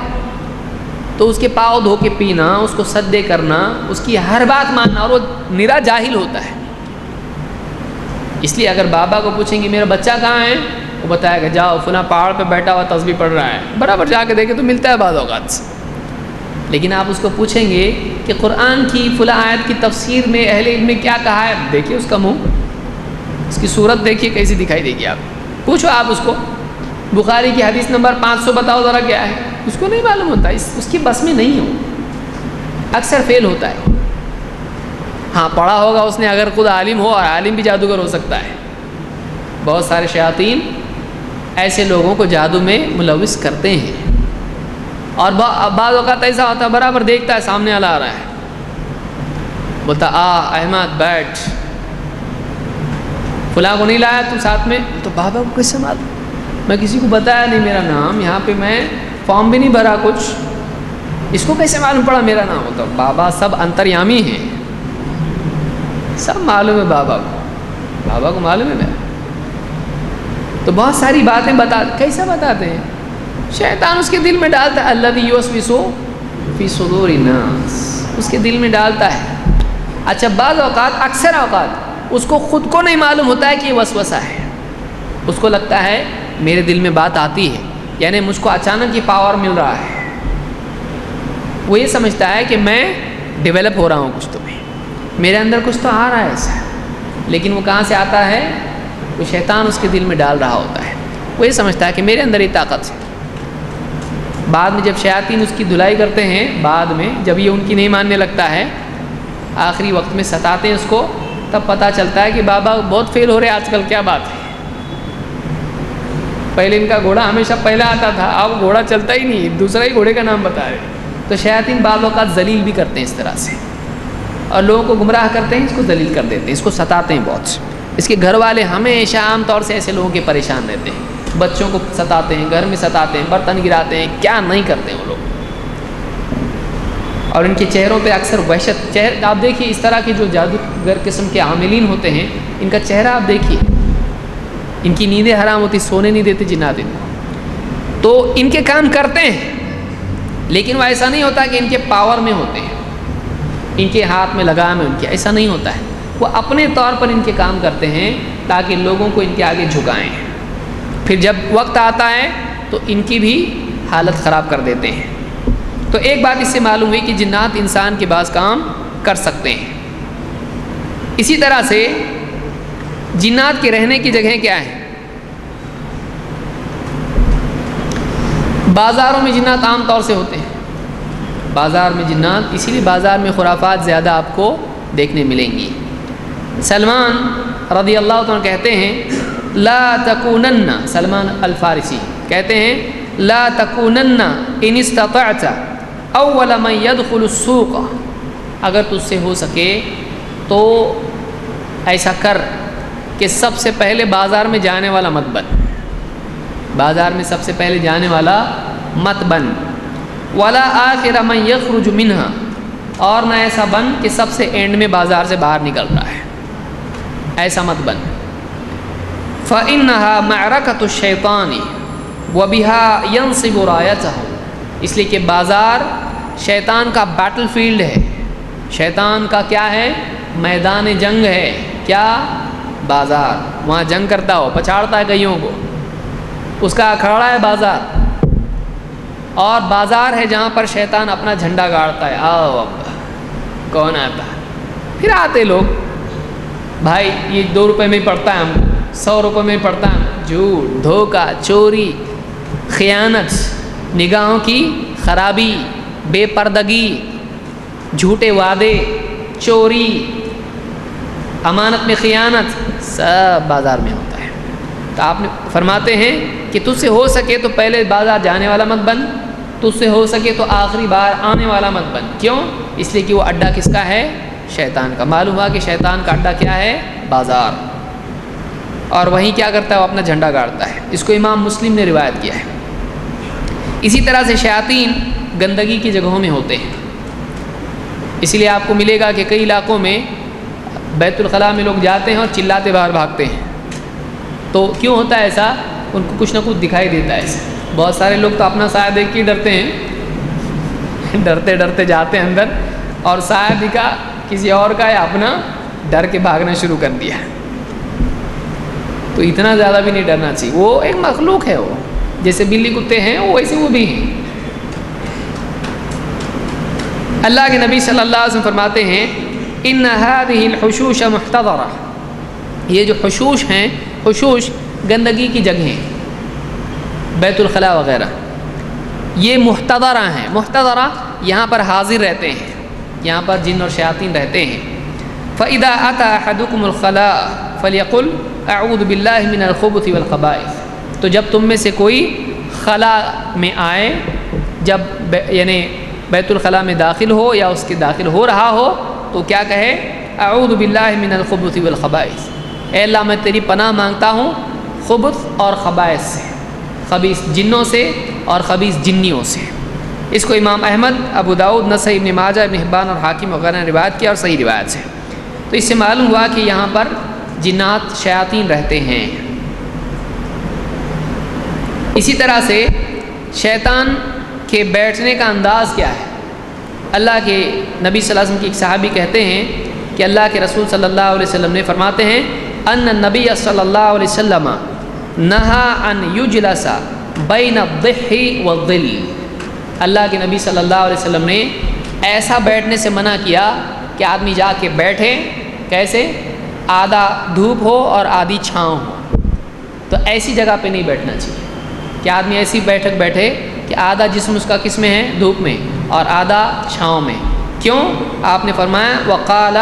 تو اس کے پاؤں دھو کے پینا، اس کو سجدے کرنا، اس کی ہر بات ماننا، اور وہ نرا جاہل ہوتا ہے۔ اس لیے اگر بابا کو پوچھیں گے میرا بچہ کہاں ہے، وہ بتائے گا جاؤ فلاں پہاڑ پہ بیٹھا ہوا تسبیح پڑھ رہا ہے، برابر جا کے دیکھے تو ملتا ہے بعض اوقات سے۔ لیکن آپ اس کو پوچھیں گے کہ قرآن کی فلاں آیت کی تفسیر میں اہل علم نے کیا کہا ہے، دیکھیے اس کا منہ، اس کی صورت دیکھیے کیسی دکھائی دے گی۔ آپ پوچھو آپ اس کو بخاری کی حدیث نمبر 500 بتاؤ ذرا کیا ہے، اس کو نہیں معلوم ہوتا، اس کی بس میں نہیں ہو، اکثر فیل ہوتا ہے۔ ہاں پڑھا ہوگا اس نے، اگر خود عالم ہو، اور عالم بھی جادوگر ہو سکتا ہے۔ بہت سارے شیاطین ایسے لوگوں کو جادو میں ملوث کرتے ہیں، اور بعض اوقات ایسا ہوتا ہے برابر دیکھتا ہے سامنے والا آ رہا ہے، بولتا احمد بیٹھ، فلاں کو نہیں لایا تو ساتھ میں، تو بابا کو کیسے معلوم؟ میں کسی کو بتایا نہیں میرا نام، یہاں پہ میں فارم بھی نہیں بھرا کچھ، اس کو کیسے معلوم پڑا میرا نام؟ ہوتا بابا سب انتریامی ہیں، سب معلوم ہے بابا کو معلوم ہے میرا۔ تو بہت ساری باتیں کیسا بتاتے ہیں؟ شیطان اس کے دل میں ڈالتا ہے، الذی یوسوس فی صدور الناس، اس کے دل میں ڈالتا ہے۔ اچھا بعض اوقات، اکثر اوقات اس کو خود کو نہیں معلوم ہوتا ہے کہ یہ وسوسہ ہے، اس کو لگتا ہے میرے دل میں بات آتی ہے، یعنی مجھ کو اچانک یہ پاور مل رہا ہے، وہ یہ سمجھتا ہے کہ میں ڈیولپ ہو رہا ہوں، کچھ تو میرے اندر کچھ تو آ رہا ہے ایسا، لیکن وہ کہاں سے آتا ہے؟ وہ شیطان اس کے دل میں ڈال رہا ہوتا ہے، وہ یہ سمجھتا ہے کہ میرے اندر یہ طاقت ہے۔ بعد میں جب شیاطین اس کی دھلائی کرتے ہیں، بعد میں جب یہ ان کی نہیں ماننے لگتا ہے، آخری وقت میں ستاتے ہیں اس کو، تب پتہ چلتا ہے کہ بابا بہت فیل ہو رہے آج کل، کیا بات ہے؟ پہلے ان کا گھوڑا ہمیشہ پہلا آتا تھا، اب گھوڑا چلتا ہی نہیں، دوسرا ہی گھوڑے کا نام بتا رہے۔ تو شیاطین بعض اوقات ذلیل بھی کرتے ہیں اس طرح سے، اور لوگوں کو گمراہ کرتے ہیں، اس کو ذلیل کر دیتے ہیں، اس کو ستاتے ہیں بہت۔ اس کے گھر والے ہمیشہ عام طور سے ایسے لوگوں کے پریشان رہتے ہیں، بچوں کو ستاتے ہیں، گھر میں ستاتے ہیں، برتن گراتے ہیں، کیا نہیں کرتے ہیں وہ لوگ۔ اور ان کے چہروں پہ اکثر وحشت، آپ دیکھیے اس طرح کے جو جادوگر قسم کے عاملین ہوتے ہیں، ان کا چہرہ آپ دیکھیے، ان کی نیندیں حرام ہوتی، سونے نہیں دیتے جنات ان کو، تو ان کے کام کرتے ہیں، لیکن وہ ایسا نہیں ہوتا کہ ان کے پاور میں ہوتے ہیں، ان کے ہاتھ میں لگام ہے ان کے، ایسا نہیں ہوتا ہے، وہ اپنے طور پر ان کے کام کرتے ہیں تاکہ لوگوں کو ان کے آگے جھکائیں، پھر جب وقت آتا ہے تو ان کی بھی حالت خراب کر دیتے ہیں۔ تو ایک بات اس سے معلوم ہوئی کہ جنات انسان کے بعض کام کر سکتے ہیں۔ اسی طرح سے جنات کے رہنے کی جگہیں کیا ہیں؟ بازاروں میں جنات عام طور سے ہوتے ہیں، بازار میں جنات، اسی لیے بازار میں خرافات زیادہ آپ کو دیکھنے ملیں گی۔ سلمان رضی اللہ عنہ کہتے ہیں لا تکونن، سلمان الفارسی کہتے ہیں لا تکونن ان استطعت اول من يدخل السوق، اگر تجھ سے ہو سکے تو ایسا کر کہ سب سے پہلے بازار میں جانے والا مت بن، بازار میں سب سے پہلے جانے والا مت بن، ولا آخر من یخرج منہا، اور نہ ایسا بن کہ سب سے اینڈ میں بازار سے باہر نکل رہا ہے، ایسا مت بن۔ فإنها معركة الشیطان وبها ينصب رايته، اس لیے کہ بازار شیطان کا بیٹل فیلڈ ہے، شیطان کا کیا ہے؟ میدان جنگ ہے۔ کیا؟ بازار، وہاں جنگ کرتا ہو، پچھاڑتا ہے کئیوں کو، اس کا اکھاڑا ہے بازار، اور بازار ہے جہاں پر شیطان اپنا جھنڈا گاڑتا ہے، آؤ اب کون آتا ہے، پھر آتے لوگ، بھائی یہ 2 روپے میں پڑتا ہے، ہم 100 روپے میں پڑتا ہے، جھوٹ، دھوکہ، چوری، خیانت، نگاہوں کی خرابی، بے پردگی، جھوٹے وعدے، چوری، امانت میں خیانت، سب بازار میں ہوتا ہے۔ تو آپ نے فرماتے ہیں کہ تجھ سے ہو سکے تو پہلے بازار جانے والا مت بن، تجھ سے ہو سکے تو آخری بار آنے والا مت بن۔ کیوں؟ اس لیے کہ وہ اڈا کس کا ہے؟ شیطان کا۔ معلوم ہوا کہ شیطان کا اڈا کیا ہے؟ بازار، اور وہیں کیا کرتا ہے؟ وہ اپنا جھنڈا گاڑتا ہے۔ اس کو امام مسلم نے روایت کیا ہے۔ اسی طرح سے شیاطین گندگی کی جگہوں میں ہوتے ہیں، اسی لیے آپ کو ملے گا کہ کئی علاقوں میں بیت الخلاء میں لوگ جاتے ہیں اور چلاتے باہر بھاگتے ہیں۔ تو کیوں ہوتا ہے ایسا؟ ان کو کچھ نہ کچھ دکھائی دیتا ہے ایسا۔ بہت سارے لوگ تو اپنا سایہ دیکھ کے ڈرتے ہیں، ڈرتے ڈرتے جاتے ہیں اندر، اور سایہ دکھا کسی اور کا ہے، اپنا ڈر کے بھاگنا شروع کر دیا۔ تو اتنا زیادہ بھی نہیں ڈرنا چاہیے، وہ ایک مخلوق ہے، وہ جیسے بلی کتے ہیں ویسے وہ بھی ہیں۔ اللہ کے نبی صلی اللہ علیہ وسلم فرماتے ہیں ان هذه الحشوش محتضرہ، یہ جو حشوش ہیں، حشوش گندگی کی جگہیں، بیت الخلاء وغیرہ، یہ محتضرہ ہیں۔ محتضرہ یہاں پر حاضر رہتے ہیں، یہاں پر جن اور شیاطین رہتے ہیں۔ فإذا أتى أحدكم الخلاء فليقل أعوذ بالله من الخبث والخبائث، تو جب تم میں سے کوئی خلا میں آئے، جب یعنی بیت الخلاء میں داخل ہو یا اس کے داخل ہو رہا ہو، تو کیا کہے؟ اعوذ باللہ من الخبث والخبائث، اے اللہ میں تیری پناہ مانگتا ہوں خبث اور خبائث سے، خبیث جنوں سے اور خبیث جنیوں سے۔ اس کو امام احمد، ابو داؤد، نسائی، ابن ماجہ، ابن حبان اور حاکم وغیرہ نے روایت کیا، اور صحیح روایت سے۔ تو اس سے معلوم ہوا کہ یہاں پر جنات، شیاطین رہتے ہیں۔ اسی طرح سے شیطان کے بیٹھنے کا انداز کیا ہے؟ اللہ کے نبی صلی اللہ علیہ وسلم کی ایک صحابی کہتے ہیں کہ اللہ کے رسول صلی اللہ علیہ وسلم نے فرماتے ہیں ان النبی صلی اللہ علیہ وسلم نہا ان یجلس بین الضحی والظل، اللہ کے نبی صلی اللہ علیہ وسلم نے ایسا بیٹھنے سے منع کیا کہ آدمی جا کے بیٹھے، کیسے؟ آدھا دھوپ ہو اور آدھی چھاؤں ہو، تو ایسی جگہ پہ نہیں بیٹھنا چاہیے کہ آدمی ایسی بیٹھک بیٹھے کہ آدھا جسم اس کا کس میں ہے؟ دھوپ میں، اور آدھا چھاؤں میں۔ کیوں؟ آپ نے فرمایا وقال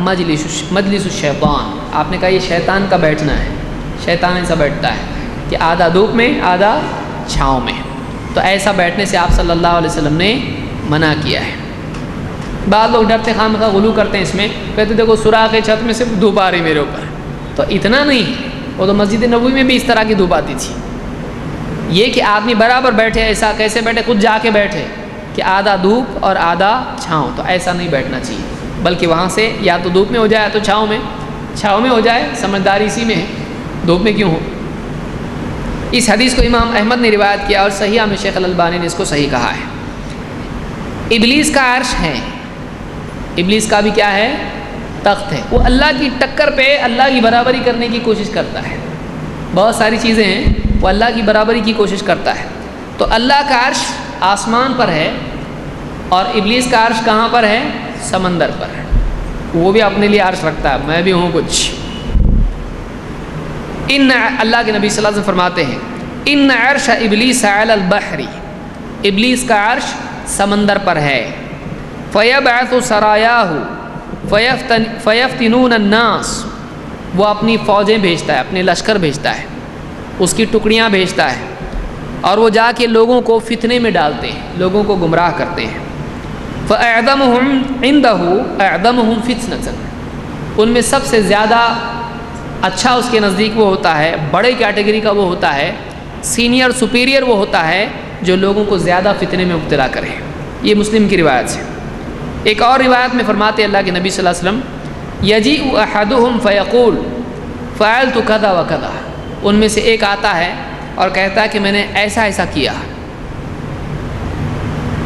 مجلس الشیطان، آپ نے کہا یہ شیطان کا بیٹھنا ہے، شیطان ایسا بیٹھتا ہے کہ آدھا دھوپ میں آدھا چھاؤں میں، تو ایسا بیٹھنے سے آپ صلی اللہ علیہ وسلم نے منع کیا ہے۔ بعض لوگ ڈرتے خام خواہ غلو کرتے ہیں اس میں، کہتے دیکھو سوراخ چھت میں صرف دھوپ آ رہی میرے اوپر، تو اتنا نہیں، وہ تو مسجد نبوی میں بھی اس طرح کی دھوپ آتی تھی۔ یہ کہ آدمی برابر بیٹھے، ایسا کیسے بیٹھے؟ خود جا کے بیٹھے کہ آدھا دھوپ اور آدھا چھاؤں، تو ایسا نہیں بیٹھنا چاہیے، بلکہ وہاں سے یا تو دھوپ میں ہو جائے یا تو چھاؤں میں، چھاؤں میں ہو جائے، سمجھداری اسی میں ہے، دھوپ میں کیوں ہو۔ اس حدیث کو امام احمد نے روایت کیا، اور صحیح میں شیخ الالبانی نے اس کو صحیح کہا ہے۔ ابلیس کا عرش ہے، ابلیس کا بھی کیا ہے؟ تخت ہے، وہ اللہ کی ٹکر پہ اللہ کی برابری کرنے کی کوشش کرتا ہے، بہت ساری چیزیں ہیں وہ اللہ کی برابری کی کوشش کرتا ہے۔ تو اللہ کا عرش آسمان پر ہے، اور ابلیس کا عرش کہاں پر ہے؟ سمندر پر ہے، وہ بھی اپنے لیے عرش رکھتا ہے، میں بھی ہوں کچھ۔ اللہ کے نبی صلی اللہ علیہ وسلم فرماتے ہیں ان عرش ابلیس علی البحر، ابلیس کا عرش سمندر پر ہے. فَيَبْعَثُ سَرَایَاهُ فَيَفْتِنُونَ النَّاسَ، وہ اپنی فوجیں بھیجتا ہے، اپنے لشکر بھیجتا ہے، اس کی ٹکڑیاں بھیجتا ہے، اور وہ جا کے لوگوں کو فتنے میں ڈالتے ہیں، لوگوں کو گمراہ کرتے ہیں. فَأَعْظَمُهُمْ عِنْدَهُ أَعْظَمُهُمْ فِتْنَةً، ان میں سب سے زیادہ اچھا اس کے نزدیک وہ ہوتا ہے، بڑے کیٹیگری کا وہ ہوتا ہے، سینئر سپیریئر وہ ہوتا ہے جو لوگوں کو زیادہ فتنے میں مبتلا کرے. یہ مسلم کی روایت ہے. ایک اور روایت میں فرماتے اللہ کے نبی صلی اللہ علیہ وسلم یجیء احدهم فیقول فعلت کذا وکذا، ان میں سے ایک آتا ہے اور کہتا ہے کہ میں نے ایسا ایسا کیا.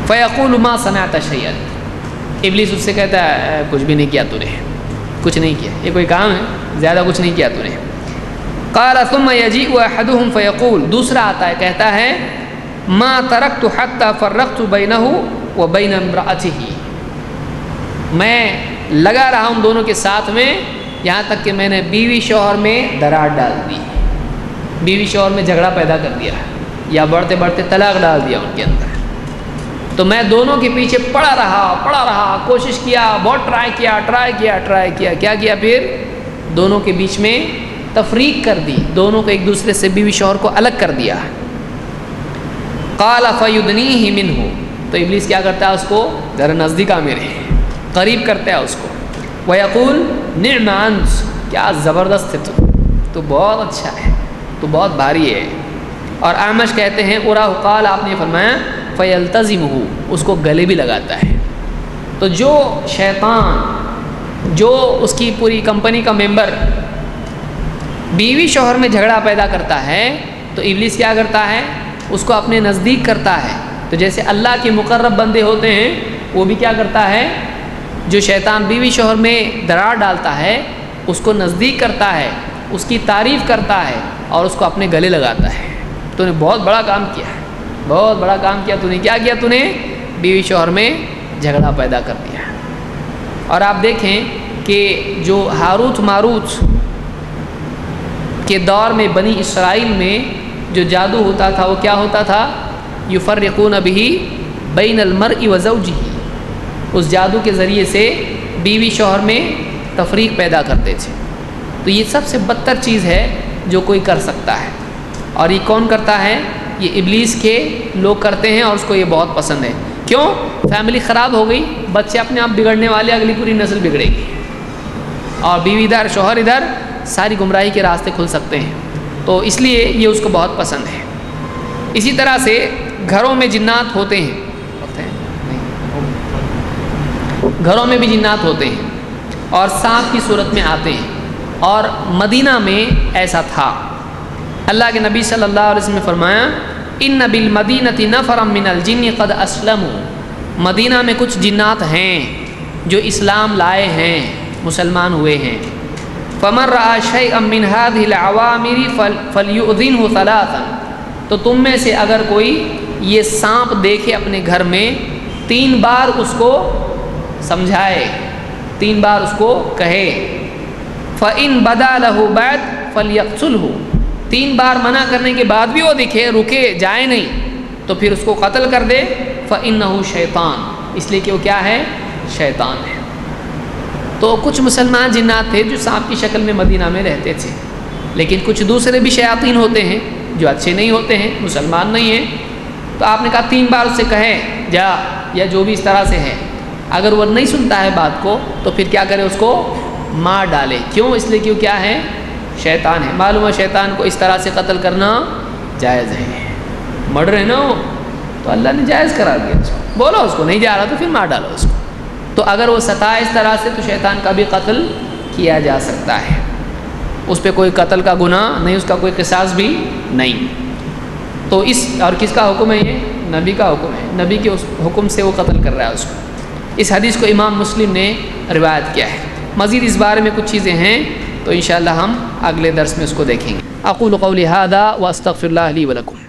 فیقول ما صنعت شیئا، ابلیس اس سے کہتا ہے کچھ بھی نہیں کیا تو نے، کچھ نہیں کیا، یہ کوئی کام ہے، زیادہ کچھ نہیں کیا تو نے. قال ثم یجیء احدهم فیقول، دوسرا آتا ہے کہتا ہے ما ترکت حتی فرقت بینہ وبین امرأته، میں لگا رہا ہوں دونوں کے ساتھ میں یہاں تک کہ میں نے بیوی شوہر میں دراڑ ڈال دی، بیوی شوہر میں جھگڑا پیدا کر دیا یا بڑھتے بڑھتے طلاق ڈال دیا ان کے اندر. تو میں دونوں کے پیچھے پڑا رہا، کوشش کیا، بہت ٹرائی کیا، کیا کیا، پھر دونوں کے بیچ میں تفریق کر دی، دونوں کو ایک دوسرے سے بیوی شوہر کو الگ کر دیا. قال فیدنیہ منہ، تو ابلیس کیا کرتا ہے اس کو ذرا نزدیک آ میرے قریب کرتا ہے اس کو. ویقول نعم انت، کیا زبردست ہے تو بہت اچھا ہے، تو بہت بھاری ہے. اور اعمش کہتے ہیں اراہ قال، آپ نے فرمایا فیلتزمہ، اس کو گلے بھی لگاتا ہے. تو جو شیطان، جو اس کی پوری کمپنی کا ممبر بیوی شوہر میں جھگڑا پیدا کرتا ہے تو ابلیس کیا کرتا ہے اس کو اپنے نزدیک کرتا ہے. تو جیسے اللہ کے مقرب بندے ہوتے ہیں وہ بھی کیا کرتا ہے، جو شیطان بیوی شوہر میں دراڑ ڈالتا ہے اس کو نزدیک کرتا ہے، اس کی تعریف کرتا ہے اور اس کو اپنے گلے لگاتا ہے. تو نے بہت بڑا کام کیا ہے، بہت بڑا کام کیا تو نے، کیا کیا تو نے، بیوی شوہر میں جھگڑا پیدا کر دیا. اور آپ دیکھیں کہ جو ہاروت ماروت کے دور میں بنی اسرائیل میں جو جادو ہوتا تھا وہ کیا ہوتا تھا، یفرقون بہ بین المرء وزوجہ، اس جادو کے ذریعے سے بیوی شوہر میں تفریق پیدا کرتے تھے. تو یہ سب سے بدتر چیز ہے جو کوئی کر سکتا ہے. اور یہ کون کرتا ہے، یہ ابلیس کے لوگ کرتے ہیں اور اس کو یہ بہت پسند ہے. کیوں؟ فیملی خراب ہو گئی، بچے اپنے آپ بگڑنے والے، اگلی پوری نسل بگڑے گی، اور بیوی ادھر شوہر ادھر، ساری گمراہی کے راستے کھل سکتے ہیں. تو اس لیے یہ اس کو بہت پسند ہے. اسی طرح سے گھروں میں جنات ہوتے ہیں، گھروں میں بھی جنات ہوتے ہیں اور سانپ کی صورت میں آتے ہیں. اور مدینہ میں ایسا تھا. اللہ کے نبی صلی اللہ علیہ وسلم نے فرمایا ان بالمدینۃ نفرا من الجن قد اسلموا، مدینہ میں کچھ جنات ہیں جو اسلام لائے ہیں، مسلمان ہوئے ہیں. فمن رأى شيئا من هذه العوامر فليؤذنه ثلاثا، تو تم میں سے اگر کوئی یہ سانپ دیکھے اپنے گھر میں 3 بار اس کو سمجھائے، 3 بار اس کو کہے. فإن بدا له بعد فليقتله، 3 بار منع کرنے کے بعد بھی وہ دکھے، رکے، جائے نہیں، تو پھر اس کو قتل کر دے. فإنه شیطان، اس لیے کہ وہ کیا ہے، شیطان ہے. تو کچھ مسلمان جنات تھے جو سانپ کی شکل میں مدینہ میں رہتے تھے، لیکن کچھ دوسرے بھی شیاطین ہوتے ہیں جو اچھے نہیں ہوتے ہیں، مسلمان نہیں ہیں. تو آپ نے کہا 3 بار اس سے کہیں جا، یا جو بھی اس طرح سے ہے. اگر وہ نہیں سنتا ہے بات کو تو پھر کیا کرے، اس کو مار ڈالے. کیوں؟ اس لیے کہ وہ کیا ہے، شیطان ہے. معلوم ہے شیطان کو اس طرح سے قتل کرنا جائز ہے، مرڈر ہے نا، تو اللہ نے جائز قرار دیا. بولو اس کو نہیں جا رہا تو پھر مار ڈالو اس کو. تو اگر وہ ستائے اس طرح سے تو شیطان کا بھی قتل کیا جا سکتا ہے. اس پہ کوئی قتل کا گناہ نہیں، اس کا کوئی قصاص بھی نہیں. تو اس اور کس کا حکم ہے، یہ نبی کا حکم ہے، نبی کے اس حکم سے وہ قتل کر رہا ہے اس کو. اس حدیث کو امام مسلم نے روایت کیا ہے. مزید اس بارے میں کچھ چیزیں ہیں تو انشاءاللہ ہم اگلے درس میں اس کو دیکھیں گے. اقول قولی ھذا واستغفر اللہ لی ولکم.